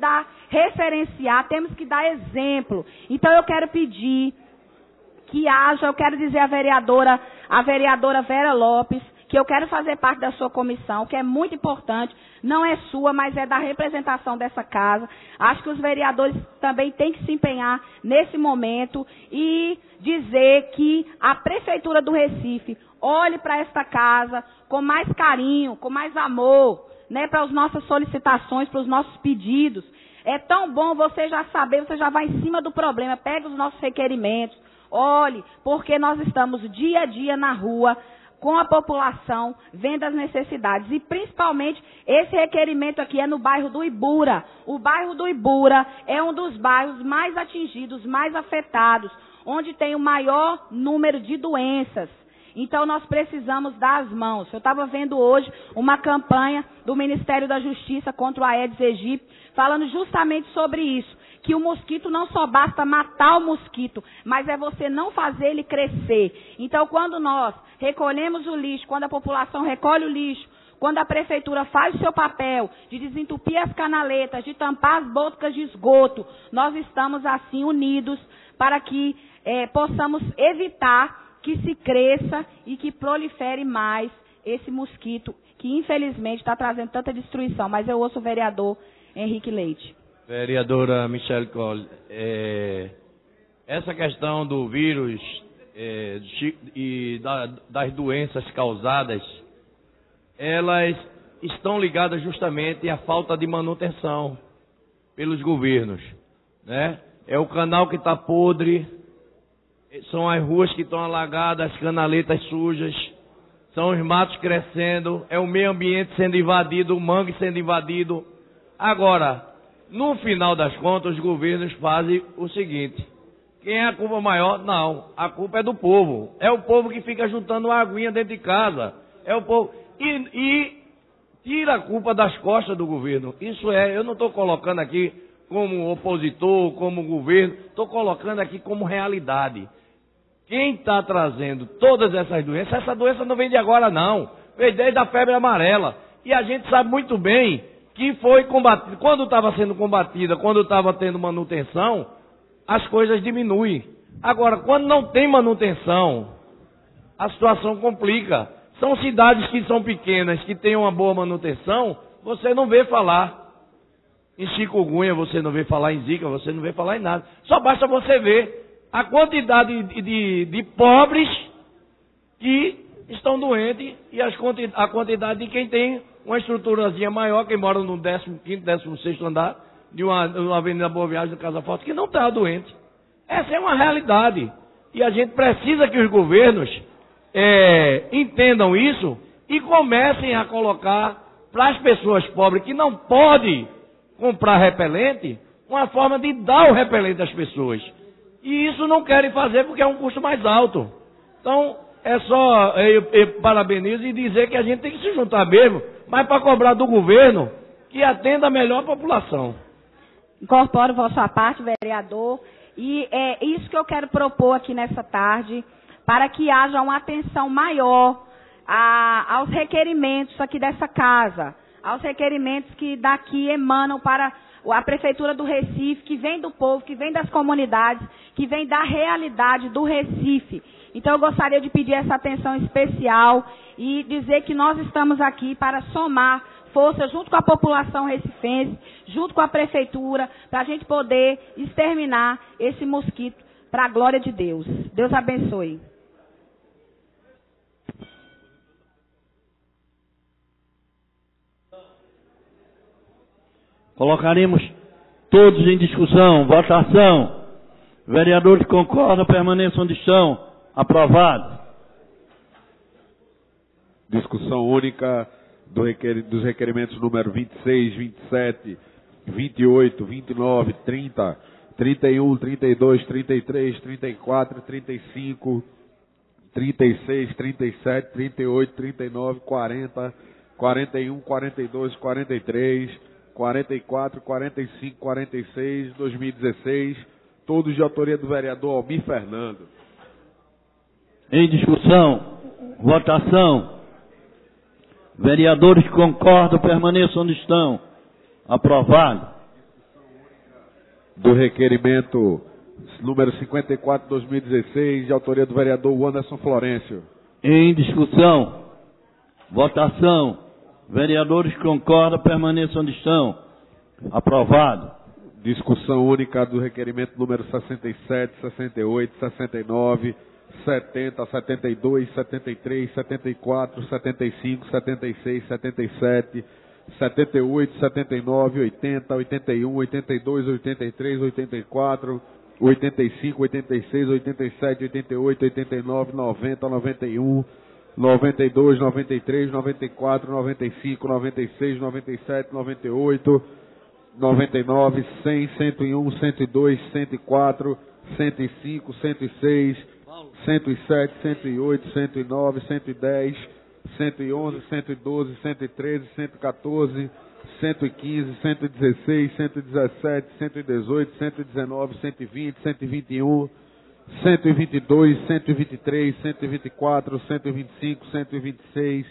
referenciar, temos que dar exemplo. Então, eu quero pedir que eu quero dizer à vereadora Vera Lopes, que eu quero fazer parte da sua comissão, que é muito importante, não é sua, mas é da representação dessa casa. Acho que os vereadores também têm que se empenhar nesse momento e dizer que a Prefeitura do Recife olhe para esta casa com mais carinho, com mais amor, né, para as nossas solicitações, para os nossos pedidos. É tão bom você já saber, você já vai em cima do problema, pega os nossos requerimentos, olhe, porque nós estamos dia a dia na rua, com a população, vendo as necessidades. E, principalmente, esse requerimento aqui é no bairro do Ibura. O bairro do Ibura é um dos bairros mais atingidos, mais afetados, onde tem o maior número de doenças. Então, nós precisamos dar as mãos. Eu estava vendo hoje uma campanha do Ministério da Justiça contra o Aedes aegypti, falando justamente sobre isso, que o mosquito não só basta matar o mosquito, mas é você não fazer ele crescer. Então, quando nós recolhemos o lixo, quando a população recolhe o lixo, quando a prefeitura faz o seu papel de desentupir as canaletas, de tampar as bocas de esgoto, nós estamos assim unidos para que possamos evitar que se cresça e que prolifere mais esse mosquito, que infelizmente está trazendo tanta destruição. Mas eu ouço o vereador Henrique Leite. Vereadora Michele Colli, essa questão do vírus e das doenças causadas, elas estão ligadas justamente à falta de manutenção pelos governos, né? É o canal que está podre, são as ruas que estão alagadas, as canaletas sujas, são os matos crescendo, é o meio ambiente sendo invadido, o mangue sendo invadido. Agora, no final das contas, os governos fazem o seguinte: quem é a culpa maior? Não, a culpa é do povo. É o povo que fica juntando uma aguinha dentro de casa. É o povo. E tira a culpa das costas do governo. Isso eu não estou colocando aqui como opositor, como governo, estou colocando aqui como realidade. Quem está trazendo todas essas doenças, essa doença não vem de agora não, veio desde a febre amarela. E a gente sabe muito bem que foi combatida, quando estava sendo combatida, quando estava tendo manutenção, as coisas diminuem. Agora, quando não tem manutenção, a situação complica. São cidades que são pequenas, que têm uma boa manutenção, você não vê falar em chikungunya, você não vê falar em zika, você não vê falar em nada. Só basta você ver a quantidade de pobres que estão doentes e a quantidade de quem tem uma estruturazinha maior, quem mora no 15º, 16º andar de uma Avenida Boa Viagem, da Casa Forte, que não está doente. Essa é uma realidade. E a gente precisa que os governos entendam isso e comecem a colocar para as pessoas pobres que não podem comprar repelente, uma forma de dar o repelente às pessoas. E isso não querem fazer porque é um custo mais alto. Então, é só eu parabenizo e dizer que a gente tem que se juntar mesmo, mas para cobrar do governo que atenda a melhor a população. Incorporo vossa parte, vereador, e é isso que eu quero propor aqui nessa tarde, para que haja uma atenção maior aos requerimentos aqui dessa casa, aos requerimentos que daqui emanam para a Prefeitura do Recife, que vem do povo, que vem das comunidades, que vem da realidade do Recife. Então eu gostaria de pedir essa atenção especial e dizer que nós estamos aqui para somar força junto com a população recifense, junto com a Prefeitura, para a gente poder exterminar esse mosquito para a glória de Deus. Deus abençoe. Colocaremos todos em discussão, votação. Vereadores que concordam, permaneçam onde estão. Aprovado. Discussão única dos requerimentos número 26, 27, 28, 29, 30, 31, 32, 33, 34, 35, 36, 37, 38, 39, 40, 41, 42, 43, 44, 45, 46, 2016, todos de autoria do vereador Almir Fernando. Em discussão, votação. Vereadores que concordam, permaneçam onde estão. Aprovado. Do requerimento número 54, 2016, de autoria do vereador Anderson Florencio. Em discussão, votação. Vereadores que concordam, permaneçam onde estão. Aprovado. Discussão única do requerimento número 67, 68, 69, 70, 72, 73, 74, 75, 76, 77, 78, 79, 80, 81, 82, 83, 84, 85, 86, 87, 88, 89, 90, 91, 92, 93, 94, 95, 96, 97, 98, 99, 100, 101, 102, 104, 105, 106, 107, 108, 109, 110, 111, 112, 113, 114, 115, 116, 117, 118, 119, 120, 121, 122, 123, 124, 125, 126,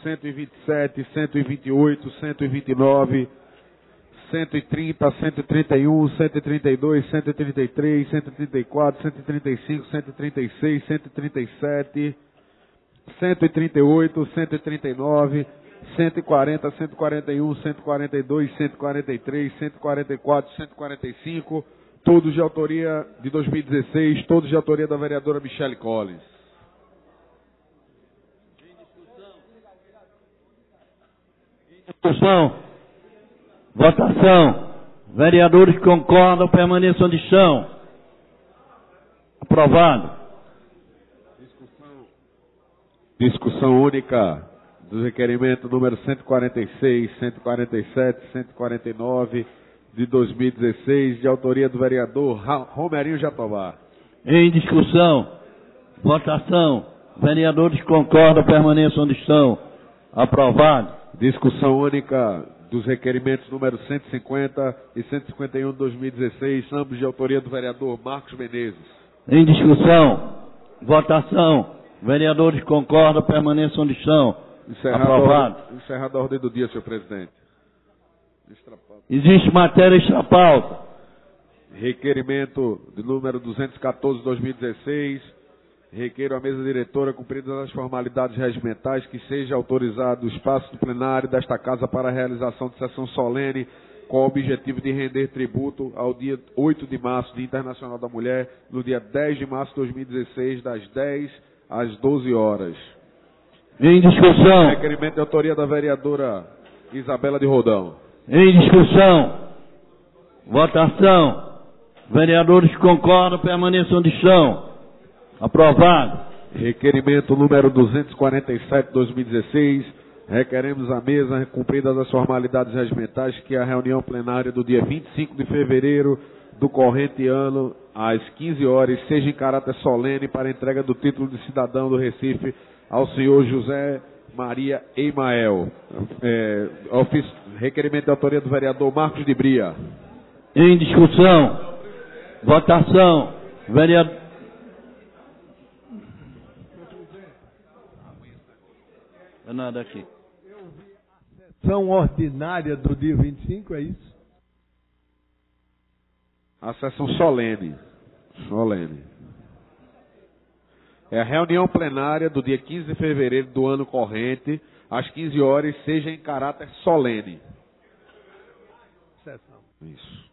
127, 128, 129, 130, 131, 132, 133, 134, 135, 136, 137, 138, 139, 140, 141, 142, 143, 144, 145, todos de autoria de 2016, todos de autoria da vereadora Michele Collins. Discussão. Votação. Vereadores que concordam, permaneçam onde estão. Aprovado. Discussão única do requerimento número 146, 147, 149 de 2016, de autoria do vereador Romerinho Jatobá. Em discussão. Votação. Vereadores que concordam, permaneçam onde estão. Aprovado. Discussão única dos requerimentos número 150 e 151 de 2016, ambos de autoria do vereador Marcos Menezes. Em discussão. Votação. Vereadores que concordam, permaneçam onde estão. Aprovado. Encerrada a ordem do dia, senhor presidente. Existe matéria extrapauta. Requerimento de número 214 de 2016. Requeiro à mesa diretora, cumpridas as formalidades regimentais, que seja autorizado o espaço do plenário desta casa para a realização de sessão solene com o objetivo de render tributo ao dia 8 de março, Dia Internacional da Mulher, no dia 10 de março de 2016, das 10 às 12 horas. Em discussão. Requerimento de autoria da vereadora Isabela de Rodão. Em discussão. Votação. Vereadores que concordam, permaneçam onde estão. Aprovado. Requerimento número 247 de 2016. Requeremos à mesa, cumpridas as formalidades regimentais, que a reunião plenária do dia 25 de fevereiro do corrente ano, às 15 horas, seja em caráter solene para a entrega do título de cidadão do Recife ao senhor José Maria Eimael. Requerimento de autoria do vereador Marcos de Bria. Em discussão. Votação. Vereador. Não é nada aqui. Sessão ordinária do dia 25, é isso? A sessão solene. Solene. É a reunião plenária do dia 15 de fevereiro do ano corrente, às 15 horas, seja em caráter solene. Sessão. Isso.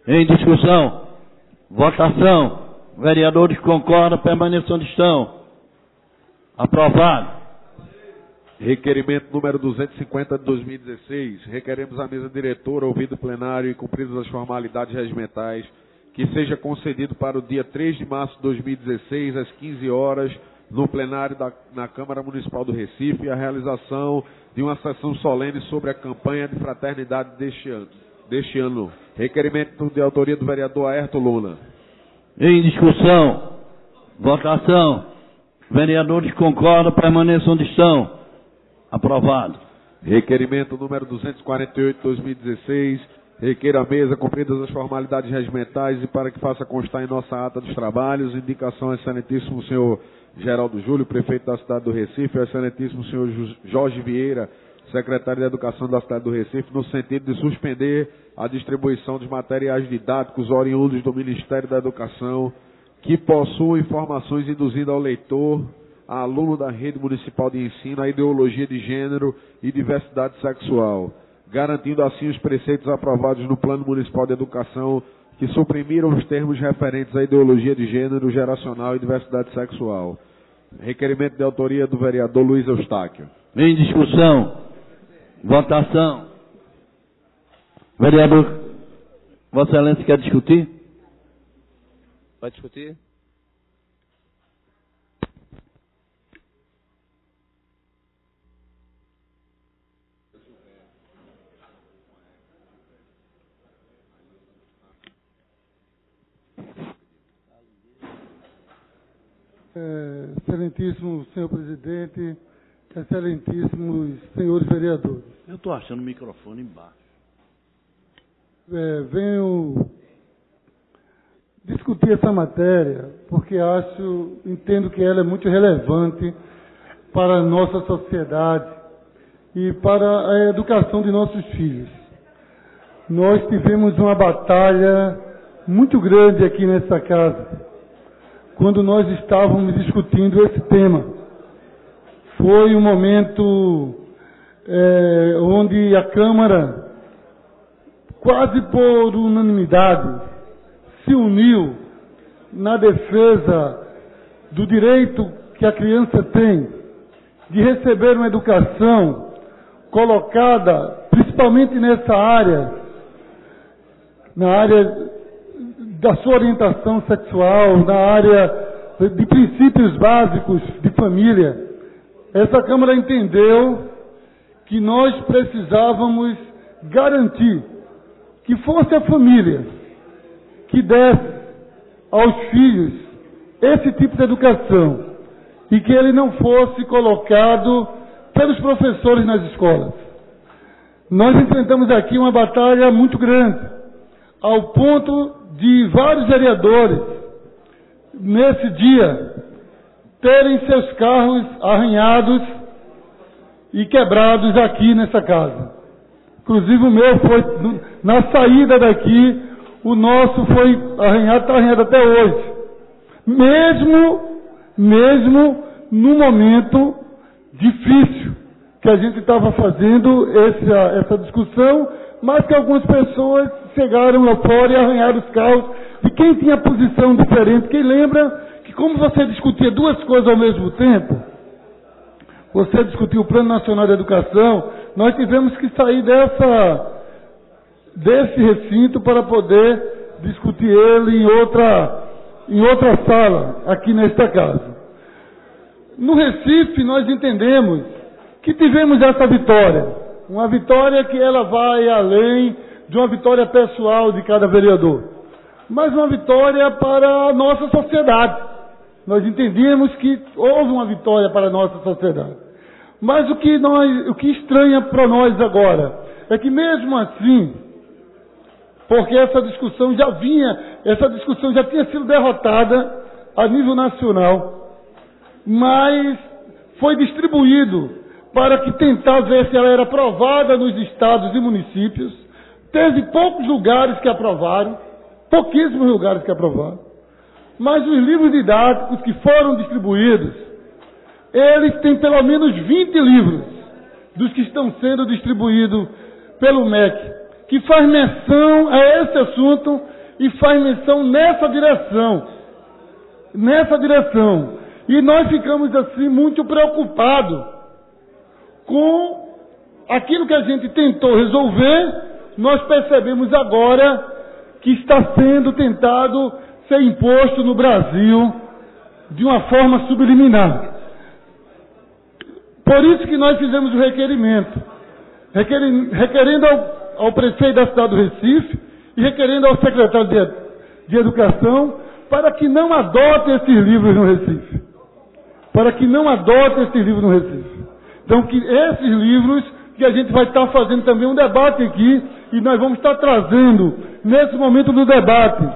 Em discussão. Votação. Vereadores que concordam, permaneçam onde estão. Aprovado. Requerimento número 250 de 2016. Requeremos à mesa diretora, ouvido o plenário e cumpridas as formalidades regimentais, que seja concedido para o dia 3 de março de 2016, às 15 horas, no plenário na Câmara Municipal do Recife, a realização de uma sessão solene sobre a campanha de fraternidade deste ano. Requerimento de autoria do vereador Aerto Luna. Em discussão. Votação. Vereadores concordam, permaneçam onde estão. Aprovado. Requerimento número 248/2016. Requeiro à mesa, cumpridas as formalidades regimentais e para que faça constar em nossa ata dos trabalhos, indicação ao excelentíssimo senhor Geraldo Júlio, prefeito da cidade do Recife, ao excelentíssimo senhor Jorge Vieira, secretário de Educação da cidade do Recife, no sentido de suspender a distribuição dos materiais didáticos oriundos do Ministério da Educação, que possuem informações induzindo ao leitor, a aluno da rede municipal de ensino, a ideologia de gênero e diversidade sexual, garantindo assim os preceitos aprovados no Plano Municipal de Educação, que suprimiram os termos referentes à ideologia de gênero, geracional e diversidade sexual. Requerimento de autoria do vereador Luiz Eustáquio. Em discussão. Votação. Vereador, Vossa Excelência quer discutir? Pode discutir? Excelentíssimo senhor presidente, excelentíssimos senhores vereadores. Eu estou achando o microfone embaixo. Venho discutir essa matéria porque entendo que ela é muito relevante para a nossa sociedade e para a educação de nossos filhos. Nós tivemos uma batalha muito grande aqui nessa casa, quando nós estávamos discutindo esse tema. Foi um momento onde a Câmara, quase por unanimidade, se uniu na defesa do direito que a criança tem de receber uma educação colocada, principalmente nessa área, na área da sua orientação sexual, na área de princípios básicos de família. Essa Câmara entendeu que nós precisávamos garantir que fosse a família que desse aos filhos esse tipo de educação e que ele não fosse colocado pelos professores nas escolas. Nós enfrentamos aqui uma batalha muito grande, ao ponto de vários vereadores, nesse dia, terem seus carros arranhados e quebrados aqui nessa casa. Inclusive o meu foi, na saída daqui, o nosso foi arranhado, está arranhado até hoje. Mesmo no momento difícil que a gente estava fazendo essa discussão, mas que algumas pessoas chegaram lá fora e arranharam os carros de quem tinha posição diferente. Quem lembra que, como você discutia duas coisas ao mesmo tempo, você discutiu o Plano Nacional de Educação, nós tivemos que sair desse recinto para poder discutir ele em outra sala, aqui nesta casa. No Recife, nós entendemos que tivemos essa vitória, uma vitória que ela vai além de uma vitória pessoal de cada vereador, mas uma vitória para a nossa sociedade. Nós entendíamos que houve uma vitória para a nossa sociedade. Mas o que estranha para nós agora é que mesmo assim, porque essa discussão já tinha sido derrotada a nível nacional, mas foi distribuído para que tentar ver se ela era aprovada nos estados e municípios. Teve poucos lugares que aprovaram, pouquíssimos lugares que aprovaram, mas os livros didáticos que foram distribuídos, eles têm pelo menos 20 livros dos que estão sendo distribuídos pelo MEC, que faz menção a esse assunto e faz menção nessa direção. E nós ficamos assim muito preocupados com aquilo que a gente tentou resolver. Nós percebemos agora que está sendo tentado ser imposto no Brasil de uma forma subliminar. Por isso que nós fizemos o requerimento, requerendo ao prefeito da cidade do Recife e requerendo ao secretário de Educação para que não adote esses livros no Recife. Para que não adote esses livros no Recife. Então, que esses livros, que a gente vai estar fazendo também um debate aqui, e nós vamos estar trazendo, nesse momento do debate,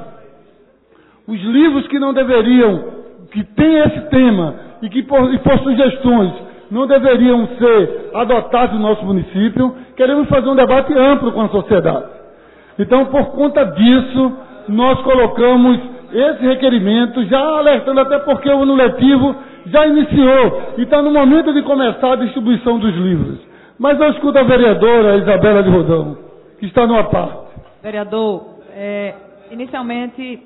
os livros que não deveriam, que tem esse tema, e que por sugestões não deveriam ser adotados no nosso município. Queremos fazer um debate amplo com a sociedade. Então, por conta disso, nós colocamos esse requerimento, já alertando, até porque o ano letivo já iniciou e está no momento de começar a distribuição dos livros. Mas eu escuto a vereadora Isabela de Rodão, que está numa parte. Vereador, inicialmente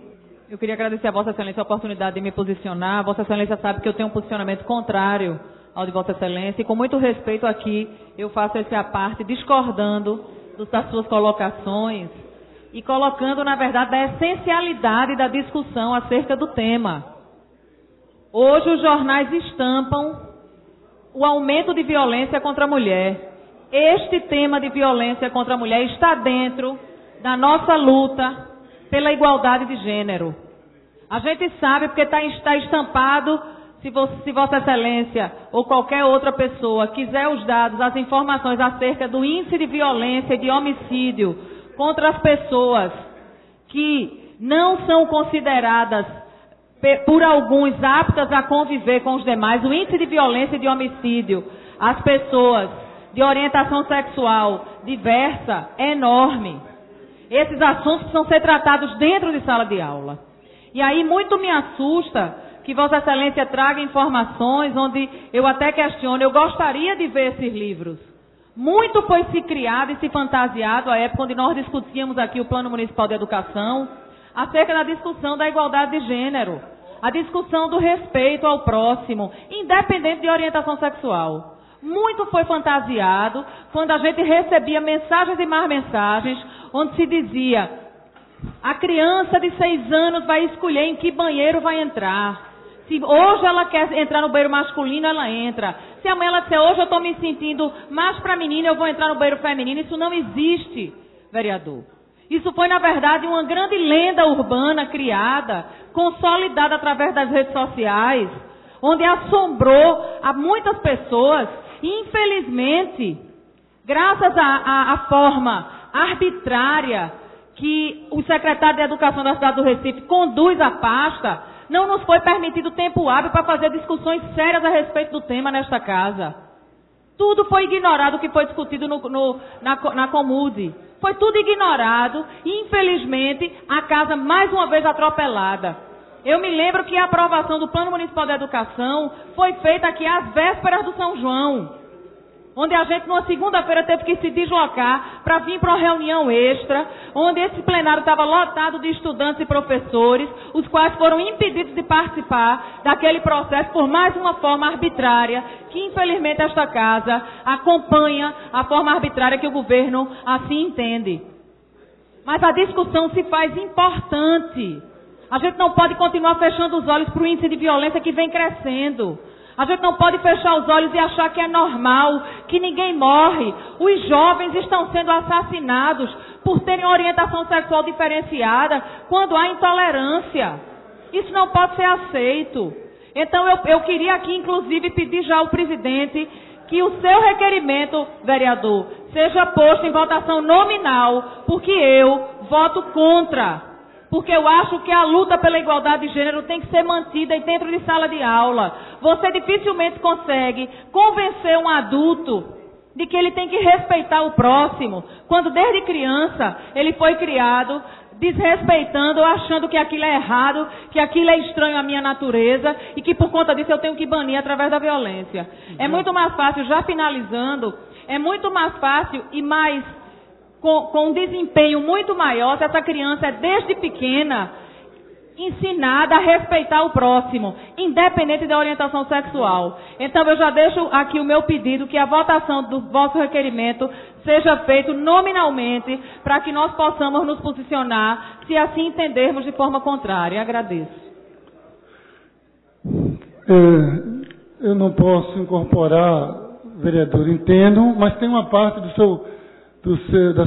eu queria agradecer a Vossa Excelência a oportunidade de me posicionar. Vossa Excelência sabe que eu tenho um posicionamento contrário ao de Vossa Excelência, e com muito respeito aqui eu faço esse à parte, discordando das suas colocações e colocando, na verdade, a essencialidade da discussão acerca do tema. Hoje os jornais estampam o aumento de violência contra a mulher. Este tema de violência contra a mulher está dentro da nossa luta pela igualdade de gênero. A gente sabe porque está estampado. Se Vossa Excelência ou qualquer outra pessoa quiser os dados, as informações acerca do índice de violência e de homicídio contra as pessoas que não são consideradas por alguns aptas a conviver com os demais, o índice de violência e de homicídio, as pessoas de orientação sexual diversa é enorme. Esses assuntos precisam ser tratados dentro de sala de aula. E aí muito me assusta que Vossa Excelência traga informações onde eu até questiono, eu gostaria de ver esses livros. Muito foi se criado e se fantasiado à época onde nós discutíamos aqui o Plano Municipal de Educação, acerca da discussão da igualdade de gênero, a discussão do respeito ao próximo, independente de orientação sexual. Muito foi fantasiado quando a gente recebia mensagens e mais mensagens, onde se dizia, a criança de 6 anos vai escolher em que banheiro vai entrar. Se hoje ela quer entrar no banheiro masculino, ela entra. Se amanhã ela disser, hoje eu estou me sentindo mais para menina, eu vou entrar no banheiro feminino. Isso não existe, vereador. Isso foi, na verdade, uma grande lenda urbana criada, consolidada através das redes sociais, onde assombrou a muitas pessoas. E, infelizmente, graças à forma arbitrária que o secretário de Educação da cidade do Recife conduz a pasta, não nos foi permitido tempo hábil para fazer discussões sérias a respeito do tema nesta casa. Tudo foi ignorado o que foi discutido na Comude. Foi tudo ignorado e, infelizmente, a casa mais uma vez atropelada. Eu me lembro que a aprovação do Plano Municipal de Educação foi feita aqui às vésperas do São João, onde a gente, numa segunda-feira, teve que se deslocar para vir para uma reunião extra, onde esse plenário estava lotado de estudantes e professores, os quais foram impedidos de participar daquele processo por mais uma forma arbitrária, que infelizmente esta casa acompanha a forma arbitrária que o governo assim entende. Mas a discussão se faz importante. A gente não pode continuar fechando os olhos para o índice de violência que vem crescendo. A gente não pode fechar os olhos e achar que é normal, que ninguém morre. Os jovens estão sendo assassinados por terem orientação sexual diferenciada quando há intolerância. Isso não pode ser aceito. Então eu queria aqui, inclusive, pedir já ao presidente que o seu requerimento, vereador, seja posto em votação nominal, porque eu voto contra. Porque eu acho que a luta pela igualdade de gênero tem que ser mantida dentro de sala de aula. Você dificilmente consegue convencer um adulto de que ele tem que respeitar o próximo, quando desde criança ele foi criado desrespeitando ou achando que aquilo é errado, que aquilo é estranho à minha natureza e que por conta disso eu tenho que banir através da violência. É muito mais fácil, já finalizando, é muito mais fácil e mais com um desempenho muito maior se essa criança é desde pequena ensinada a respeitar o próximo, independente da orientação sexual. Então eu já deixo aqui o meu pedido que a votação do vosso requerimento seja feito nominalmente para que nós possamos nos posicionar se assim entendermos de forma contrária. Agradeço. Eu não posso incorporar, vereador, entendo, mas tem uma parte da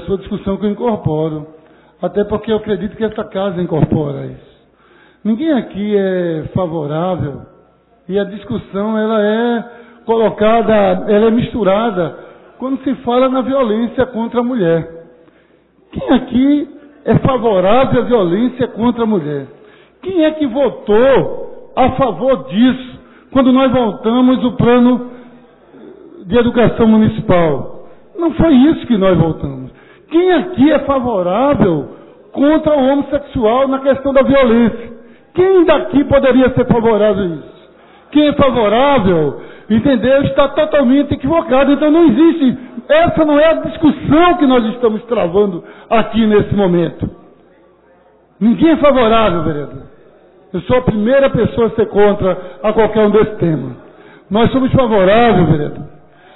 sua discussão que eu incorporo. Até porque eu acredito que essa casa incorpora isso. Ninguém aqui é favorável e a discussão ela é colocada, ela é misturada quando se fala na violência contra a mulher. Quem aqui é favorável à violência contra a mulher? Quem é que votou a favor disso quando nós votamos o plano de educação municipal? Não foi isso que nós votamos. Quem aqui é favorável contra o homossexual na questão da violência? Quem daqui poderia ser favorável a isso? Quem é favorável, entendeu, está totalmente equivocado. Então não existe, essa não é a discussão que nós estamos travando aqui nesse momento. Ninguém é favorável, vereador. Eu sou a primeira pessoa a ser contra a qualquer um desses temas. Nós somos favoráveis, vereador,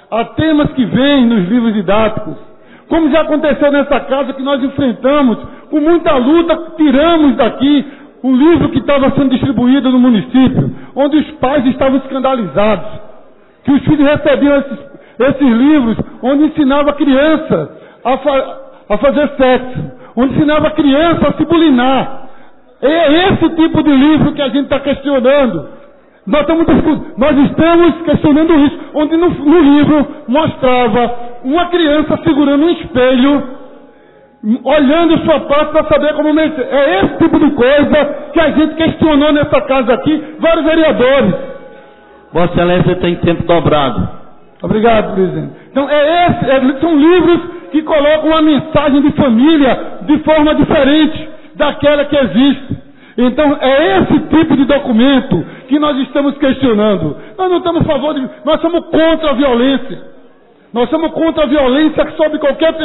a temas que vêm nos livros didáticos, como já aconteceu nessa casa que nós enfrentamos, com muita luta, tiramos daqui um livro que estava sendo distribuído no município, onde os pais estavam escandalizados, que os filhos recebiam esses livros, onde ensinava a criança a fazer sexo, onde ensinava a criança a se bulinar. É esse tipo de livro que a gente está questionando. Nós estamos questionando isso, onde no livro mostrava uma criança segurando um espelho, olhando sua parte para saber como mexer. É esse tipo de coisa que a gente questionou nessa casa aqui, vários vereadores. Vossa Excelência tem tempo dobrado. Obrigado, presidente. Então, são livros que colocam uma mensagem de família de forma diferente daquela que existe. Então, é esse tipo de documento que nós estamos questionando. Nós não estamos a favor nós somos contra a violência. Nós somos contra a violência sobre qualquer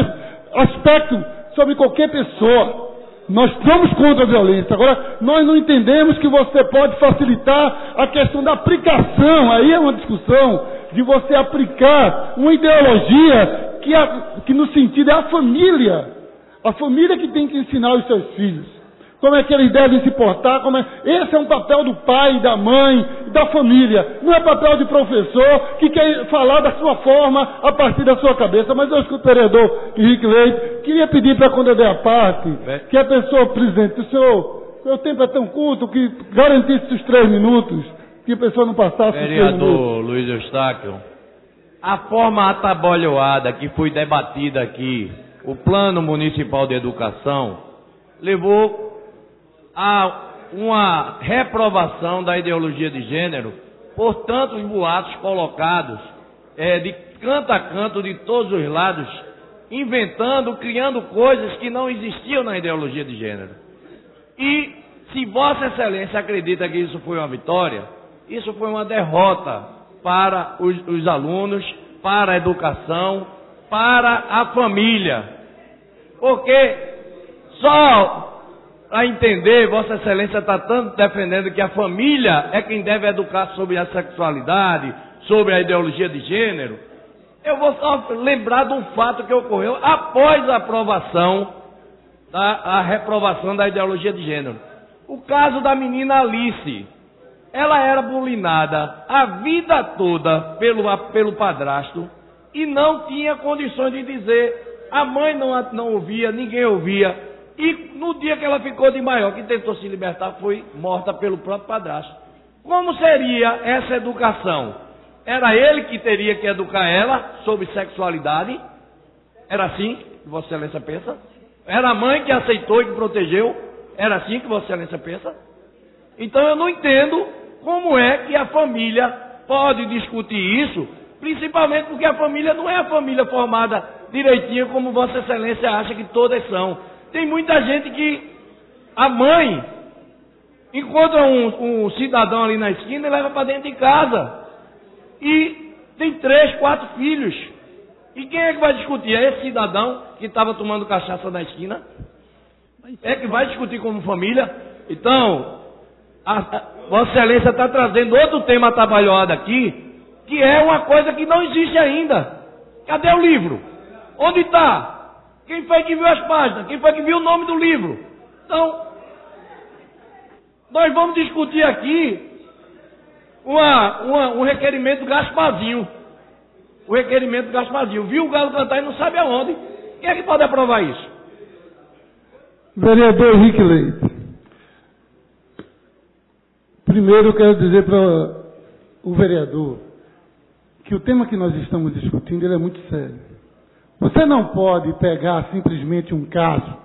aspecto, sobre qualquer pessoa. Nós estamos contra a violência. Agora, nós não entendemos que você pode facilitar a questão da aplicação. Aí é uma discussão de você aplicar uma ideologia que no sentido é a família. A família que tem que ensinar os seus filhos. Como é que eles devem se portar, esse é um papel do pai, da mãe, da família. Não é papel de professor que quer falar da sua forma a partir da sua cabeça. Mas eu escuto o vereador Henrique Leite, queria pedir para quando eu der a parte, que a pessoa, presidente, o seu tempo é tão curto que garantisse os 3 minutos, que a pessoa não passasse os 3 minutos. Vereador Luiz Eustáquio, a forma atabalhoada que foi debatida aqui, o Plano Municipal de Educação, levou a uma reprovação da ideologia de gênero por tantos boatos colocados de canto a canto de todos os lados, inventando, criando coisas que não existiam na ideologia de gênero. E se Vossa Excelência acredita que isso foi uma vitória, isso foi uma derrota para os alunos, para a educação, para a família. Porque só a entender, Vossa Excelência está tanto defendendo que a família é quem deve educar sobre a sexualidade, sobre a ideologia de gênero. Eu vou só lembrar de um fato que ocorreu após a aprovação, a reprovação da ideologia de gênero. O caso da menina Alice. Ela era bulinada a vida toda pelo padrasto e não tinha condições de dizer. A mãe não ouvia, ninguém ouvia. E no dia que ela ficou de maior, que tentou se libertar, foi morta pelo próprio padrasto. Como seria essa educação? Era ele que teria que educar ela sobre sexualidade? Era assim que Vossa Excelência pensa? Era a mãe que aceitou e que protegeu? Era assim que Vossa Excelência pensa? Então eu não entendo como é que a família pode discutir isso, principalmente porque a família não é a família formada direitinho como Vossa Excelência acha que todas são. Tem muita gente que a mãe encontra um cidadão ali na esquina e leva para dentro de casa. E tem 3, 4 filhos. E quem é que vai discutir? É esse cidadão que estava tomando cachaça na esquina? É que vai discutir como família? Então, Vossa Excelência está trazendo outro tema atabalhoado aqui, que é uma coisa que não existe ainda. Cadê o livro? Onde está? Quem foi que viu as páginas? Quem foi que viu o nome do livro? Então, nós vamos discutir aqui um requerimento do Gasparzinho. O requerimento do Gasparzinho. Viu o galo cantar e não sabe aonde. Quem é que pode aprovar isso? Vereador Henrique Leite. Primeiro eu quero dizer para o vereador que o tema que nós estamos discutindo ele é muito sério. Você não pode pegar simplesmente um caso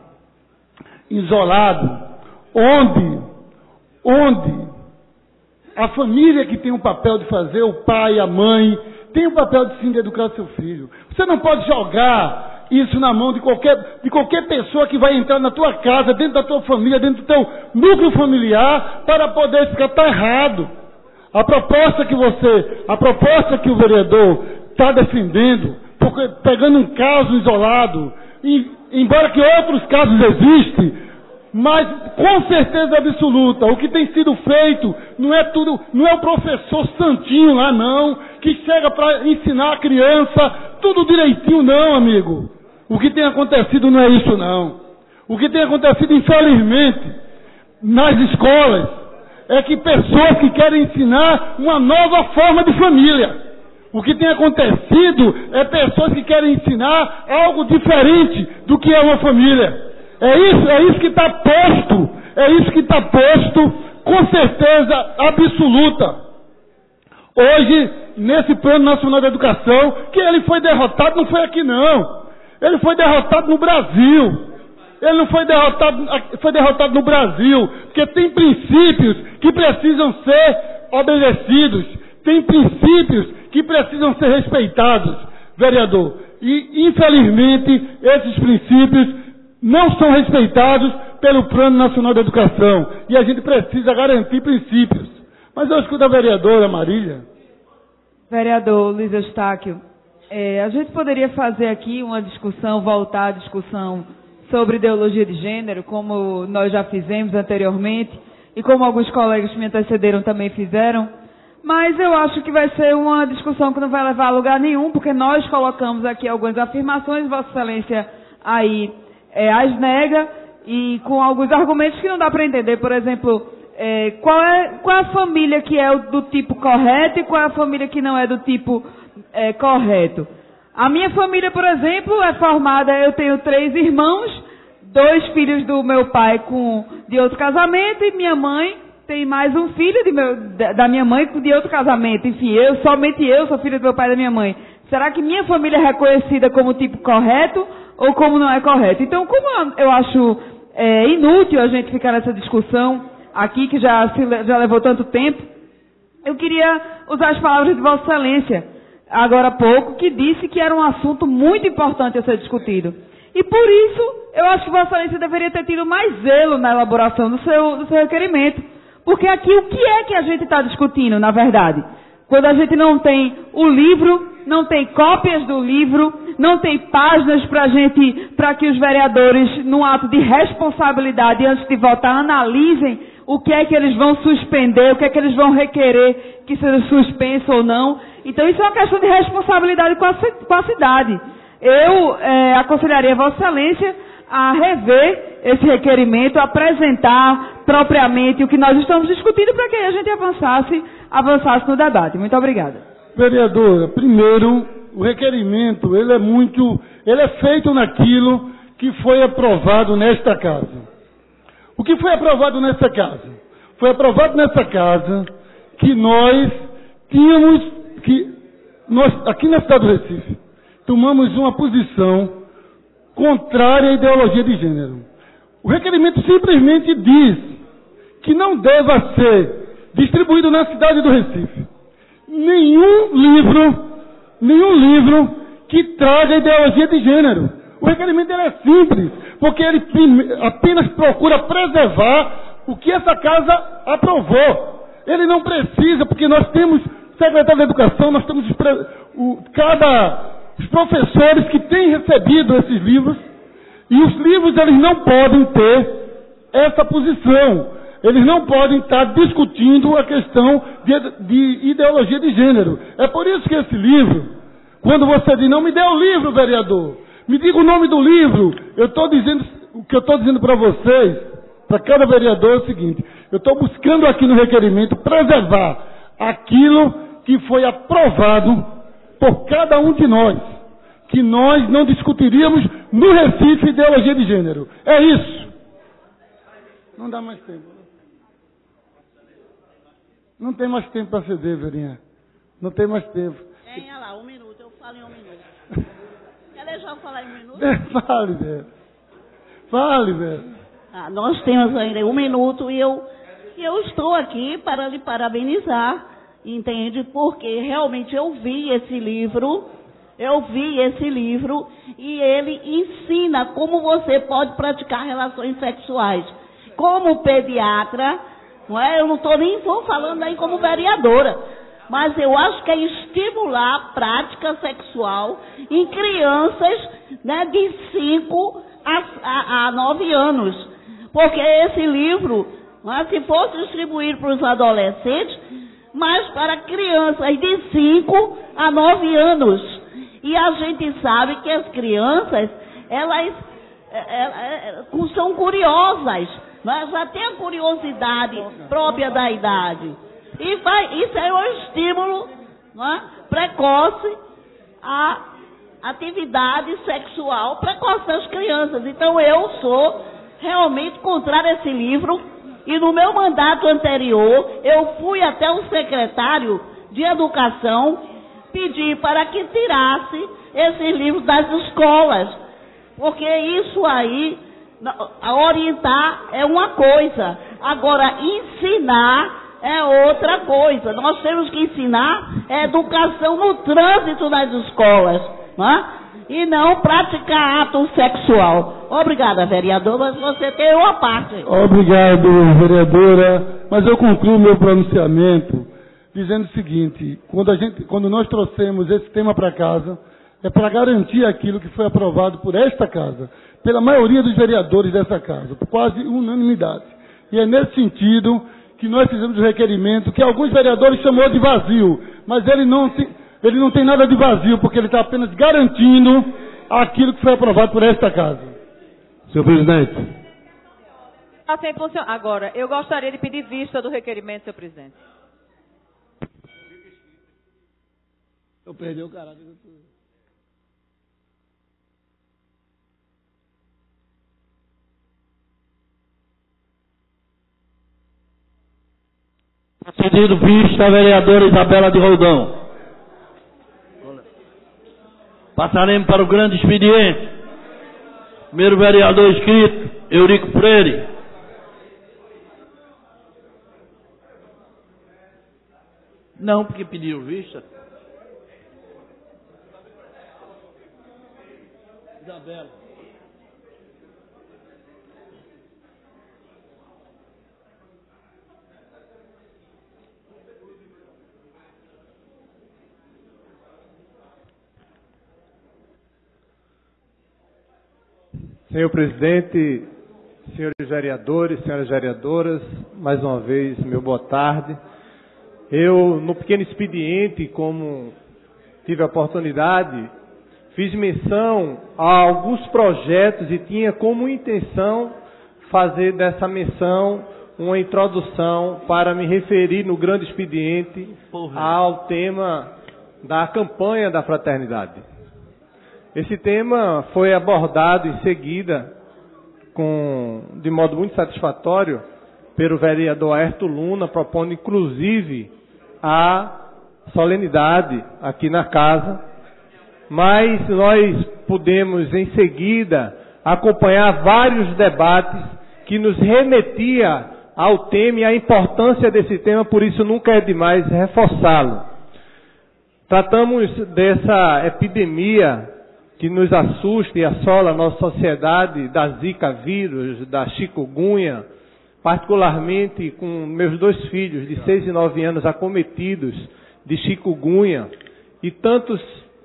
isolado, onde a família que tem o papel de fazer, o pai, a mãe, tem o papel de sim de educar seu filho. Você não pode jogar isso na mão de qualquer pessoa que vai entrar na tua casa, dentro da tua família, dentro do teu núcleo familiar, para poder ficar, tá errado. A proposta que o vereador está defendendo, porque pegando um caso isolado, embora que outros casos existem, mas com certeza absoluta, o que tem sido feito não é o professor santinho lá não, que chega para ensinar a criança tudo direitinho não, amigo. O que tem acontecido não é isso não. O que tem acontecido, infelizmente, nas escolas, é que pessoas que querem ensinar uma nova forma de família. O que tem acontecido é pessoas que querem ensinar algo diferente do que é uma família. É isso que está posto, com certeza absoluta. Hoje, nesse Plano Nacional de Educação, que ele foi derrotado, não foi aqui não. Ele foi derrotado no Brasil. Ele não foi derrotado no Brasil, porque tem princípios que precisam ser obedecidos, tem princípios que precisam ser respeitados, vereador. E, infelizmente, esses princípios não são respeitados pelo Plano Nacional de Educação. E a gente precisa garantir princípios. Mas eu escuto a vereadora Marília. Vereador Luiz Eustáquio, a gente poderia fazer aqui uma discussão, voltar à discussão sobre ideologia de gênero, como nós já fizemos anteriormente, e como alguns colegas que me antecederam também fizeram, mas eu acho que vai ser uma discussão que não vai levar a lugar nenhum, porque nós colocamos aqui algumas afirmações, Vossa Excelência aí as nega, e com alguns argumentos que não dá para entender. Por exemplo, qual é a família que é do tipo correto e qual é a família que não é do tipo correto. A minha família, por exemplo, é formada, eu tenho 3 irmãos, 2 filhos do meu pai de outro casamento, e minha mãe tem mais um filho da minha mãe de outro casamento. Enfim, somente eu sou filha do meu pai e da minha mãe. Será que minha família é reconhecida como tipo correto ou como não é correto? Então, como eu acho inútil a gente ficar nessa discussão aqui, que já levou tanto tempo, eu queria usar as palavras de Vossa Excelência, agora há pouco, que disse que era um assunto muito importante a ser discutido. E por isso, eu acho que Vossa Excelência deveria ter tido mais zelo na elaboração do seu requerimento. Porque aqui, o que é que a gente está discutindo, na verdade? Quando a gente não tem o livro, não tem cópias do livro, não tem páginas para que os vereadores, num ato de responsabilidade, antes de votar, analisem o que é que eles vão suspender, o que é que eles vão requerer que seja suspenso ou não. Então, isso é uma questão de responsabilidade com a cidade. Eu aconselharia a Vossa Excelência a rever esse requerimento, apresentar propriamente o que nós estamos discutindo para que a gente avançasse no debate. Muito obrigada. Vereadora, primeiro, o requerimento, ele é feito naquilo que foi aprovado nesta casa. O que foi aprovado nesta casa? Foi aprovado nesta casa que nós aqui na cidade do Recife, tomamos uma posição contrária à ideologia de gênero. O requerimento simplesmente diz que não deva ser distribuído na cidade do Recife nenhum livro que traga ideologia de gênero. O requerimento é simples, porque ele apenas procura preservar o que essa casa aprovou. Ele não precisa, porque nós temos secretário de Educação, nós temos os professores que têm recebido esses livros, e os livros eles não podem ter essa posição. Eles não podem estar discutindo a questão de ideologia de gênero. É por isso que esse livro, quando você diz, não me dê o livro, vereador, me diga o nome do livro, o que eu estou dizendo para vocês, para cada vereador, é o seguinte: eu estou buscando aqui no requerimento preservar aquilo que foi aprovado por cada um de nós, que nós não discutiríamos no Recife ideologia de gênero. É isso. Não dá mais tempo. Não tem mais tempo para ceder, Verinha. Não tem mais tempo. Olha lá, 1 minuto, eu falo em 1 minuto. Quer deixar eu falar em 1 minuto? Fale, velho. Fale, velho. Nós temos ainda 1 minuto e eu estou aqui para lhe parabenizar, entende? Porque realmente eu vi esse livro e ele ensina como você pode praticar relações sexuais. Como pediatra, não é? Eu não estou nem falando aí como vereadora, mas eu acho que é estimular a prática sexual em crianças, né, de 5 a 9 anos. Porque esse livro, né, se fosse distribuído para os adolescentes, mas para crianças de 5 a 9 anos. E a gente sabe que as crianças, elas são curiosas, né? Já tem a curiosidade própria da idade. E isso é um estímulo, né, precoce à atividade sexual precoce das crianças. Então eu sou realmente contrária a esse livro. E no meu mandato anterior, eu fui até o secretário de Educação pedir para que tirasse esses livros das escolas. Porque isso aí, orientar é uma coisa, agora ensinar é outra coisa. Nós temos que ensinar educação no trânsito nas escolas, né? E não praticar ato sexual. Obrigada, vereador, mas você tem uma parte. Obrigado, vereadora. Mas eu concluo meu pronunciamento dizendo o seguinte: quando nós trouxemos esse tema para casa, é para garantir aquilo que foi aprovado por esta casa, pela maioria dos vereadores dessa casa, por quase unanimidade. E é nesse sentido que nós fizemos o requerimento, que alguns vereadores chamou de vazio, mas ele não tem nada de vazio, porque ele está apenas garantindo aquilo que foi aprovado por esta casa. Senhor presidente. Assim funciona. Agora, eu gostaria de pedir vista do requerimento, senhor presidente. Eu perdi o caráter. Concedido vista a vereadora Isabela de Roldão. Passaremos para o grande expediente. Primeiro vereador inscrito, Eurico Freire. Não, porque pediu vista. Isabela. Senhor presidente, senhores vereadores, senhoras vereadoras, mais uma vez, meu boa tarde. Eu, no pequeno expediente, como tive a oportunidade, fiz menção a alguns projetos e tinha como intenção fazer dessa menção uma introdução para me referir no grande expediente ao tema da campanha da fraternidade. Esse tema foi abordado em seguida, de modo muito satisfatório, pelo vereador Aerto Luna, propondo inclusive a solenidade aqui na casa, mas nós pudemos em seguida acompanhar vários debates que nos remetia ao tema e à importância desse tema, por isso nunca é demais reforçá-lo. Tratamos dessa epidemia que nos assusta e assola a nossa sociedade, da Zika vírus, da chikungunya, particularmente com meus 2 filhos de 6 e 9 anos acometidos de chikungunya, e tantos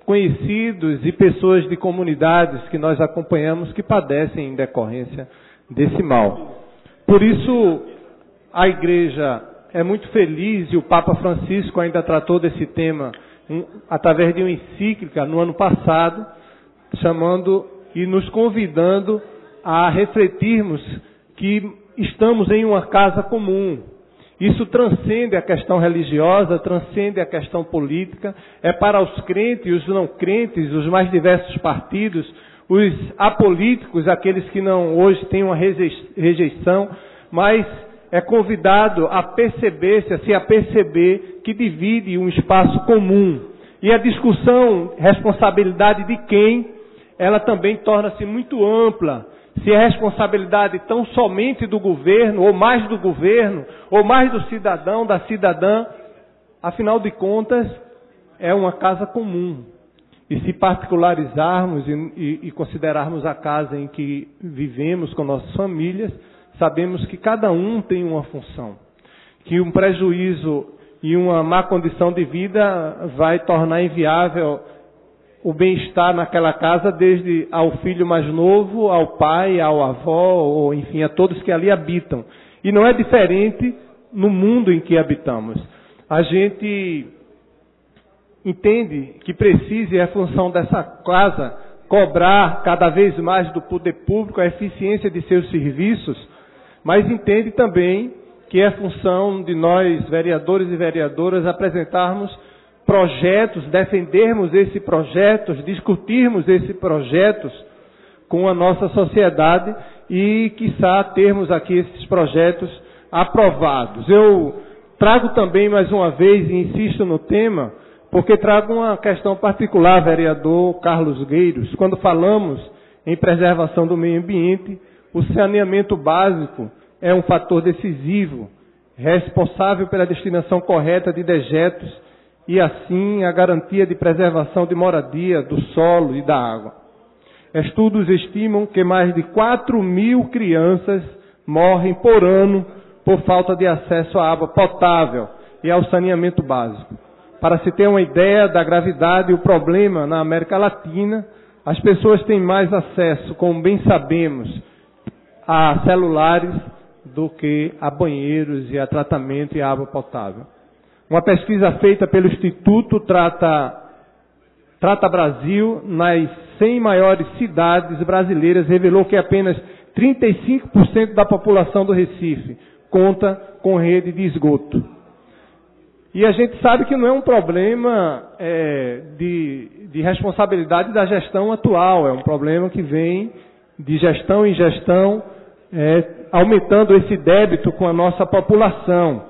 conhecidos e pessoas de comunidades que nós acompanhamos que padecem em decorrência desse mal. Por isso, a Igreja é muito feliz, e o Papa Francisco ainda tratou desse tema através de uma encíclica no ano passado, chamando e nos convidando a refletirmos que estamos em uma casa comum Isso transcende a questão religiosa, transcende a questão política, é para os crentes e os não crentes, os mais diversos partidos, os apolíticos, aqueles que não hoje têm uma rejeição, mas é convidado a perceber-se, a se aperceber que divide um espaço comum. E a discussão, responsabilidade de quem, ela também torna-se muito ampla. Se é responsabilidade tão somente do governo, ou mais do governo, ou mais do cidadão, da cidadã, afinal de contas, é uma casa comum. E se particularizarmos e considerarmos a casa em que vivemos com nossas famílias, sabemos que cada um tem uma função. Que um prejuízo e uma má condição de vida vai tornar inviável o bem-estar naquela casa, desde ao filho mais novo, ao pai, ao avó, ou enfim, a todos que ali habitam. E não é diferente no mundo em que habitamos. A gente entende que precisa, e é função dessa casa, cobrar cada vez mais do poder público a eficiência de seus serviços, mas entende também que é função de nós, vereadores e vereadoras, apresentarmos projetos, defendermos esses projetos, discutirmos esses projetos com a nossa sociedade e, quiçá, termos aqui esses projetos aprovados. Eu trago também, mais uma vez, e insisto no tema, porque trago uma questão particular, vereador Carlos Gueiros. Quando falamos em preservação do meio ambiente, o saneamento básico é um fator decisivo, responsável pela destinação correta de dejetos e, assim, a garantia de preservação de moradia, do solo e da água. Estudos estimam que mais de 4.000 crianças morrem por ano por falta de acesso à água potável e ao saneamento básico. Para se ter uma ideia da gravidade e o problema na América Latina, as pessoas têm mais acesso, como bem sabemos, a celulares do que a banheiros e a tratamento e a água potável. Uma pesquisa feita pelo Instituto Trata Brasil, nas 100 maiores cidades brasileiras, revelou que apenas 35% da população do Recife conta com rede de esgoto. E a gente sabe que não é um problema de responsabilidade da gestão atual, é um problema que vem de gestão em gestão, aumentando esse débito com a nossa população.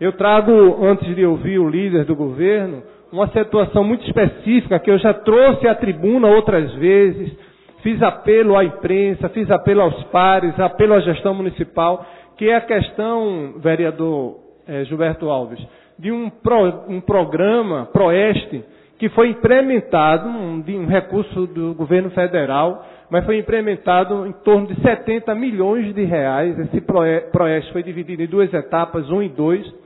Eu trago, antes de ouvir o líder do governo, uma situação muito específica que eu já trouxe à tribuna outras vezes, fiz apelo à imprensa, fiz apelo aos pares, apelo à gestão municipal, que é a questão, vereador Gilberto Alves, de um programa, PROESTE, que foi implementado, um recurso do governo federal, mas foi implementado em torno de 70 milhões de reais. Esse PROESTE foi dividido em duas etapas, 1 e 2.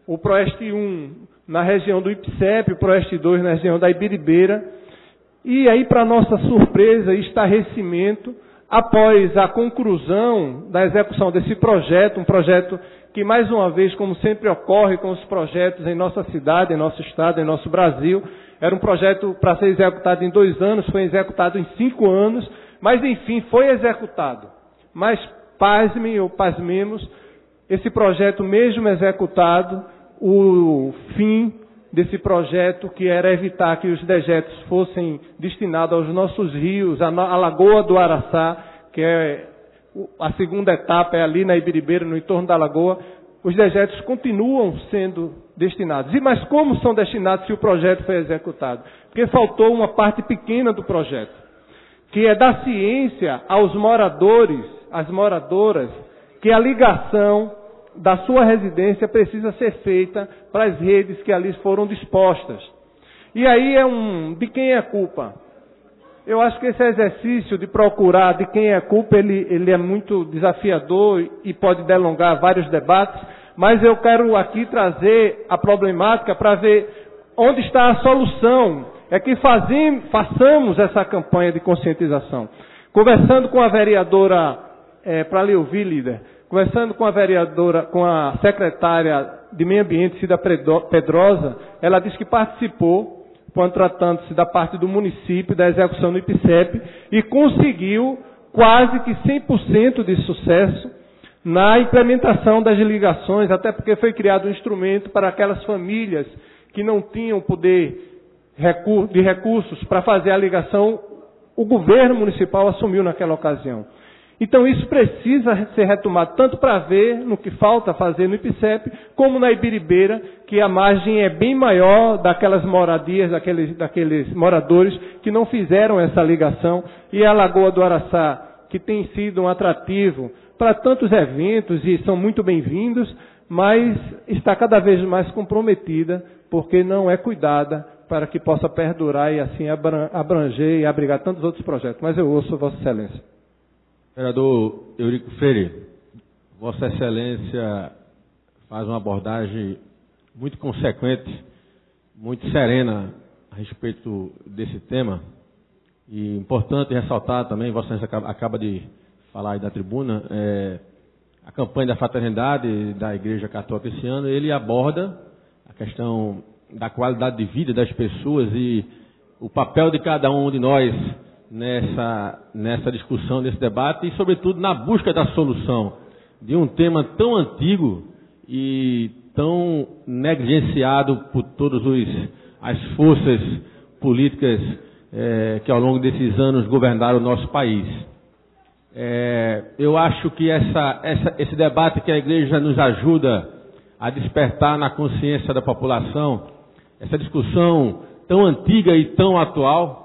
O PROESTE 1 na região do IPSEP, o PROESTE 2 na região da Ibiribeira. E aí, para nossa surpresa e estarrecimento, após a conclusão da execução desse projeto, um projeto que, mais uma vez, como sempre ocorre com os projetos em nossa cidade, em nosso estado, em nosso Brasil, era um projeto para ser executado em 2 anos, foi executado em 5 anos, mas, enfim, foi executado. Mas, pasmem ou pasmemos, esse projeto mesmo executado, o fim desse projeto, que era evitar que os dejetos fossem destinados aos nossos rios, a Lagoa do Araçá, que é a segunda etapa, é ali na Ibiribeira, no entorno da lagoa, os dejetos continuam sendo destinados. Mas como são destinados se o projeto foi executado? Porque faltou uma parte pequena do projeto, que é dar ciência aos moradores, às moradoras, que a ligação da sua residência precisa ser feita para as redes que ali foram dispostas. E aí de quem é a culpa? Eu acho que esse exercício de procurar de quem é a culpa, ele é muito desafiador e pode delongar vários debates, mas eu quero aqui trazer a problemática para ver onde está a solução. É que façamos essa campanha de conscientização. Conversando com a vereadora, para lhe ouvir, líder, conversando com a vereadora, com a secretária de Meio Ambiente, Cida Pedrosa, ela disse que participou, quando tratando-se da parte do município, da execução do IPSEP, e conseguiu quase que 100% de sucesso na implementação das ligações, até porque foi criado um instrumento para aquelas famílias que não tinham poder de recursos para fazer a ligação, o governo municipal assumiu naquela ocasião. Então isso precisa ser retomado, tanto para ver no que falta fazer no IPCEP, como na Ibiribeira, que a margem é bem maior daquelas moradias, daqueles moradores que não fizeram essa ligação, e a Lagoa do Araçá, que tem sido um atrativo para tantos eventos e são muito bem-vindos, mas está cada vez mais comprometida, porque não é cuidada para que possa perdurar e assim abranger e abrigar tantos outros projetos. Mas eu ouço Vossa Excelência. Vereador Eurico Freire, Vossa Excelência faz uma abordagem muito consequente, muito serena a respeito desse tema. E importante ressaltar também, Vossa Excelência acaba de falar aí da tribuna, a campanha da fraternidade da Igreja Católica esse ano, ele aborda a questão da qualidade de vida das pessoas e o papel de cada um de nós nessa discussão, nesse debate e, sobretudo, na busca da solução de um tema tão antigo e tão negligenciado por todas as forças políticas que ao longo desses anos governaram o nosso país. Eu acho que esse debate que a Igreja nos ajuda a despertar na consciência da população, essa discussão tão antiga e tão atual,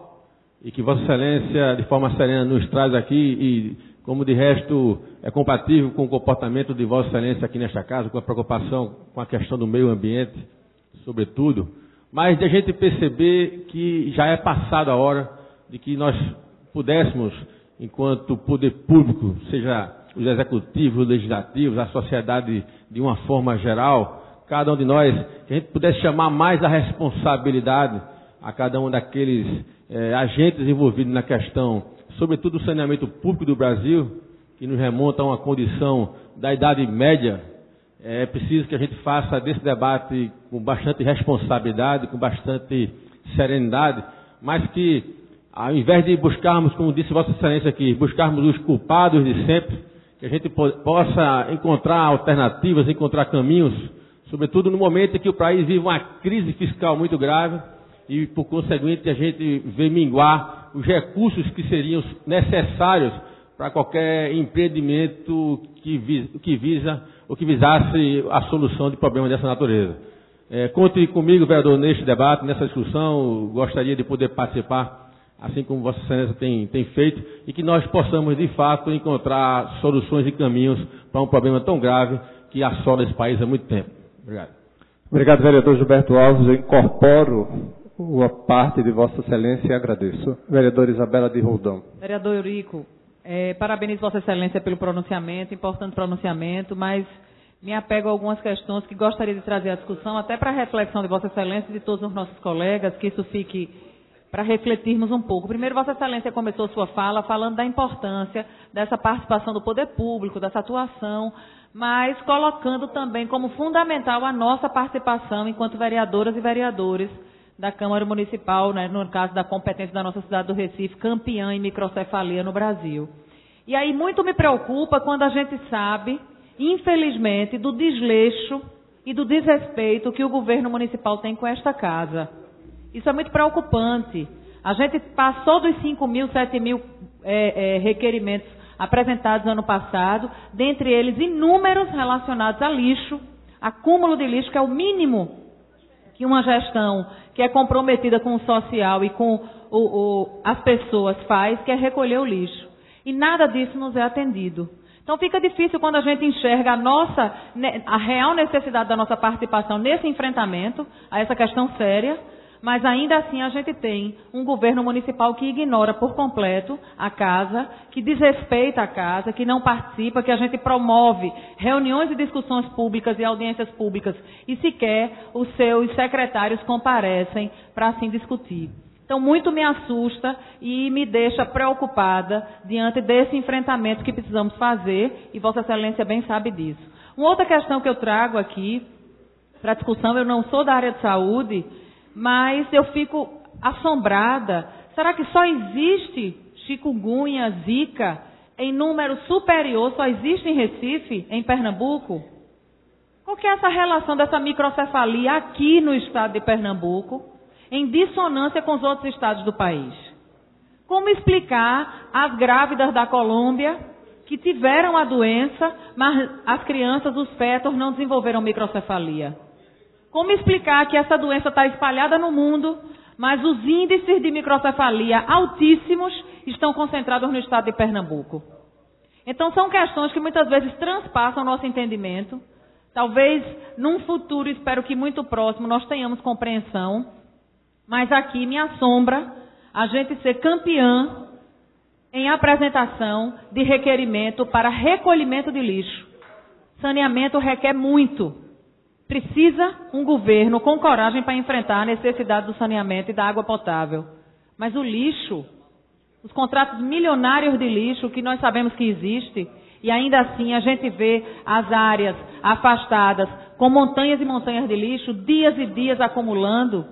e que Vossa Excelência, de forma serena, nos traz aqui, e como de resto é compatível com o comportamento de Vossa Excelência aqui nesta casa, com a preocupação com a questão do meio ambiente, sobretudo, mas de a gente perceber que já é passada a hora de que nós pudéssemos, enquanto poder público, seja os executivos, os legislativos, a sociedade de uma forma geral, cada um de nós, que a gente pudesse chamar mais a responsabilidade a cada um daqueles agentes envolvidos na questão, sobretudo do saneamento público do Brasil, que nos remonta a uma condição da Idade Média. É preciso que a gente faça desse debate com bastante responsabilidade, com bastante serenidade, mas que, ao invés de buscarmos, como disse Vossa Excelência aqui, buscarmos os culpados de sempre, que a gente possa encontrar alternativas, encontrar caminhos, sobretudo no momento em que o país vive uma crise fiscal muito grave e, por conseguinte, a gente vê minguar os recursos que seriam necessários para qualquer empreendimento que visasse a solução de problemas dessa natureza. Conte comigo, vereador, neste debate, nessa discussão. Gostaria de poder participar, assim como Vossa Excelência tem feito, e que nós possamos, de fato, encontrar soluções e caminhos para um problema tão grave que assola esse país há muito tempo. Obrigado. Obrigado, vereador Gilberto Alves. Eu incorporo a parte de Vossa Excelência e agradeço. Vereadora Isabela de Roldão. Vereador Eurico, parabenizo Vossa Excelência pelo pronunciamento, importante pronunciamento, mas me apego a algumas questões que gostaria de trazer à discussão, até para a reflexão de Vossa Excelência e de todos os nossos colegas, que isso fique para refletirmos um pouco. Primeiro, Vossa Excelência começou sua fala falando da importância dessa participação do poder público, dessa atuação, mas colocando também como fundamental a nossa participação enquanto vereadoras e vereadores da Câmara Municipal, no caso da competência da nossa cidade do Recife, campeã em microcefalia no Brasil. E aí muito me preocupa quando a gente sabe, infelizmente, do desleixo e do desrespeito que o governo municipal tem com esta casa. Isso é muito preocupante. A gente passou dos 5 mil, 7 mil requerimentos apresentados no ano passado, dentre eles inúmeros relacionados a lixo, acúmulo de lixo, que é o mínimo que uma gestão que é comprometida com o social e com as pessoas faz, que é recolher o lixo. E nada disso nos é atendido. Então fica difícil quando a gente enxerga a real necessidade da nossa participação nesse enfrentamento a essa questão séria, mas ainda assim a gente tem um governo municipal que ignora por completo a casa, que desrespeita a casa, que não participa, que a gente promove reuniões e discussões públicas e audiências públicas e sequer os seus secretários comparecem para assim discutir. Então, muito me assusta e me deixa preocupada diante desse enfrentamento que precisamos fazer, e Vossa Excelência bem sabe disso. Uma outra questão que eu trago aqui para discussão, eu não sou da área de saúde, mas eu fico assombrada. Será que só existe chikungunya, zika em número superior só existe em Recife, em Pernambuco? Qual que é essa relação dessa microcefalia aqui no estado de Pernambuco, em dissonância com os outros estados do país? Como explicar as grávidas da Colômbia que tiveram a doença, mas as crianças, os fetos, não desenvolveram microcefalia? Como explicar que essa doença está espalhada no mundo, mas os índices de microcefalia altíssimos estão concentrados no estado de Pernambuco? Então, são questões que muitas vezes transpassam o nosso entendimento. Talvez, num futuro, espero que muito próximo, nós tenhamos compreensão. Mas aqui me assombra a gente ser campeã em apresentação de requerimento para recolhimento de lixo. Saneamento requer muito. Precisa um governo com coragem para enfrentar a necessidade do saneamento e da água potável. Mas o lixo, os contratos milionários de lixo que nós sabemos que existe, e ainda assim a gente vê as áreas afastadas com montanhas e montanhas de lixo, dias e dias acumulando.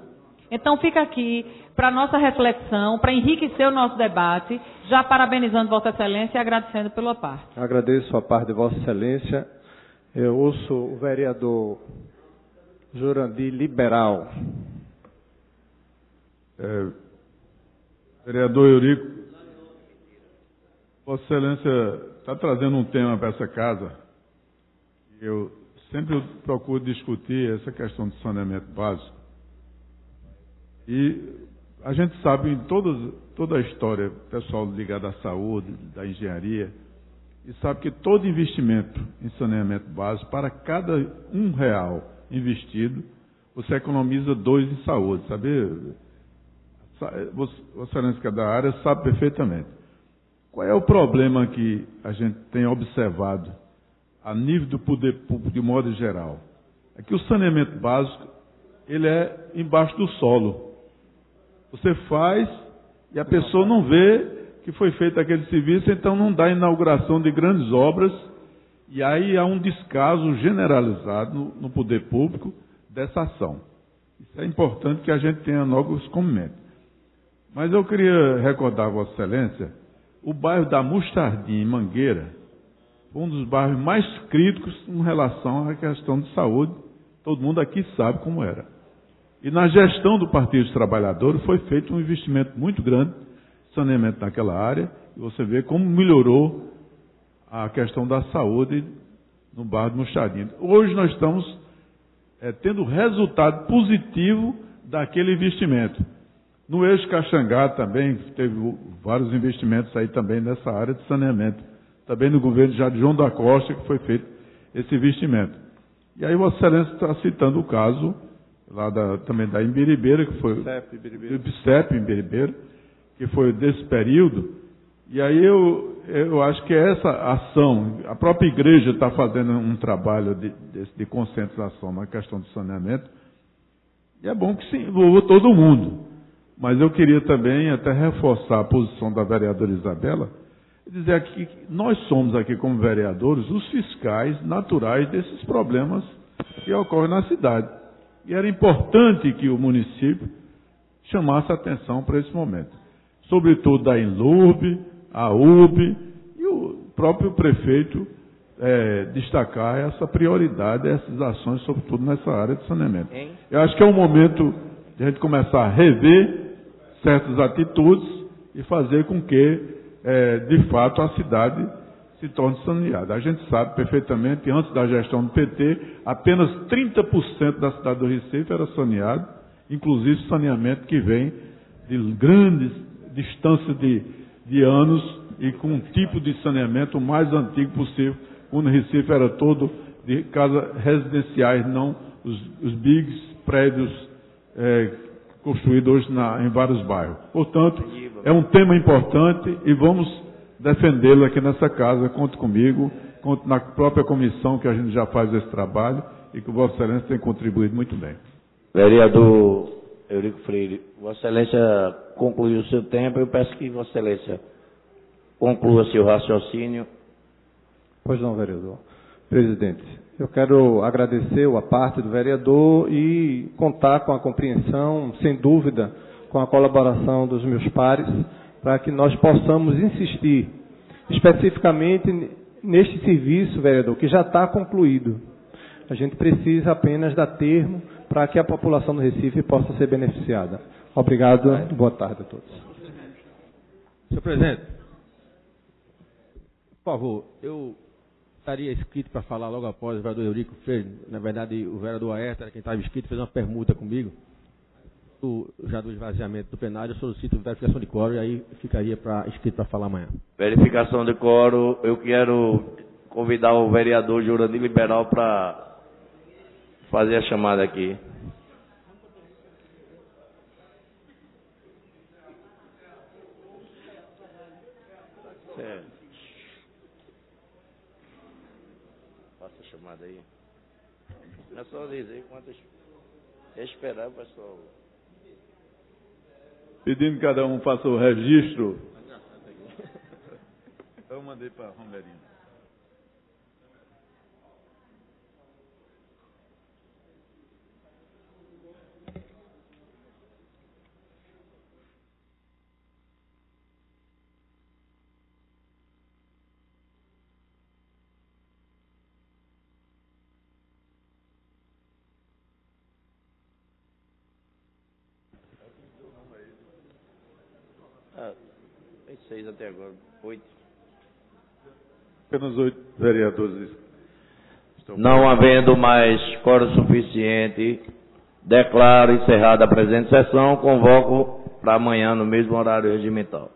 Então fica aqui para nossa reflexão, para enriquecer o nosso debate, já parabenizando Vossa Excelência e agradecendo pela parte. Agradeço a parte de Vossa Excelência. Eu ouço o vereador Jurandir Liberal. Vereador Eurico, Vossa Excelência está trazendo um tema para essa casa. Eu sempre procuro discutir essa questão de saneamento básico. E a gente sabe em toda a história, pessoal ligado à saúde, da engenharia, e sabe que todo investimento em saneamento básico, para cada R$1 investido, você economiza 2 em saúde, sabe? Vossa Excelência, que é da área, sabe perfeitamente. Qual é o problema que a gente tem observado a nível do poder público, de modo geral? É que o saneamento básico, ele é embaixo do solo. Você faz e a pessoa não vê que foi feito aquele serviço, então não dá inauguração de grandes obras, e aí há um descaso generalizado no poder público dessa ação. Isso é importante que a gente tenha logo os comentários. Mas eu queria recordar a Vossa Excelência, o bairro da Mostardinha, em Mangueira, foi um dos bairros mais críticos em relação à questão de saúde. Todo mundo aqui sabe como era. E na gestão do Partido dos Trabalhadores foi feito um investimento muito grande de saneamento naquela área, e você vê como melhorou a questão da saúde no bairro de Mostardinha. Hoje nós estamos tendo resultado positivo daquele investimento. No eixo Caxangá também teve vários investimentos aí também nessa área de saneamento. Também no governo de João da Costa que foi feito esse investimento. E aí Vossa Excelência está citando o caso lá também da Imbiribeira, que foi do IBCEP Imbiribeira, que foi desse período. E aí eu acho que essa ação, a própria igreja está fazendo um trabalho de conscientização na questão do saneamento, e é bom que se envolva todo mundo. Mas eu queria também até reforçar a posição da vereadora Isabela, e dizer aqui que nós somos aqui como vereadores os fiscais naturais desses problemas que ocorrem na cidade. E era importante que o município chamasse atenção para esse momento. Sobretudo da Inlurb, a UB e o próprio prefeito destacar essa prioridade, essas ações, sobretudo nessa área de saneamento. Eu acho que é um momento de a gente começar a rever certas atitudes e fazer com que, de fato, a cidade se torne saneada. A gente sabe perfeitamente, antes da gestão do PT, apenas 30% da cidade do Recife era saneado, inclusive saneamento que vem de grandes distâncias de anos e com um tipo de saneamento o mais antigo possível, quando o Recife era todo de casas residenciais, não os bigs prédios construídos hoje em vários bairros. Portanto, é um tema importante e vamos defendê-lo aqui nessa casa. Conte comigo, conte na própria comissão que a gente já faz esse trabalho e que Vossa Excelência tem contribuído muito bem. Vereador Eurico Freire, Vossa Excelência concluiu o seu tempo. Eu peço que Vossa Excelência conclua seu raciocínio. Pois não, vereador. Presidente, eu quero agradecer a parte do vereador e contar com a compreensão, sem dúvida, com a colaboração dos meus pares, para que nós possamos insistir especificamente neste serviço, vereador, que já está concluído. A gente precisa apenas dar termo para que a população do Recife possa ser beneficiada. Obrigado, boa tarde a todos. Senhor presidente, por favor, eu estaria inscrito para falar logo após o vereador Eurico Freire. Na verdade, o vereador Aécio era quem estava inscrito, fez uma permuta comigo. Já do esvaziamento do plenário, eu solicito verificação de quórum e aí ficaria inscrito para falar amanhã. Verificação de quórum, eu quero convidar o vereador Jurandir Liberal para fazer a chamada aqui. Certo. Faça a chamada aí. Não é só dizer quantas. Esperar, pessoal. Pedindo que cada um faça o registro. Eu mandei para Romerinho. Tem 6 até agora, 8. Apenas 8 vereadores estão. Não havendo mais quórum suficiente, declaro encerrada a presente sessão, convoco para amanhã no mesmo horário regimental.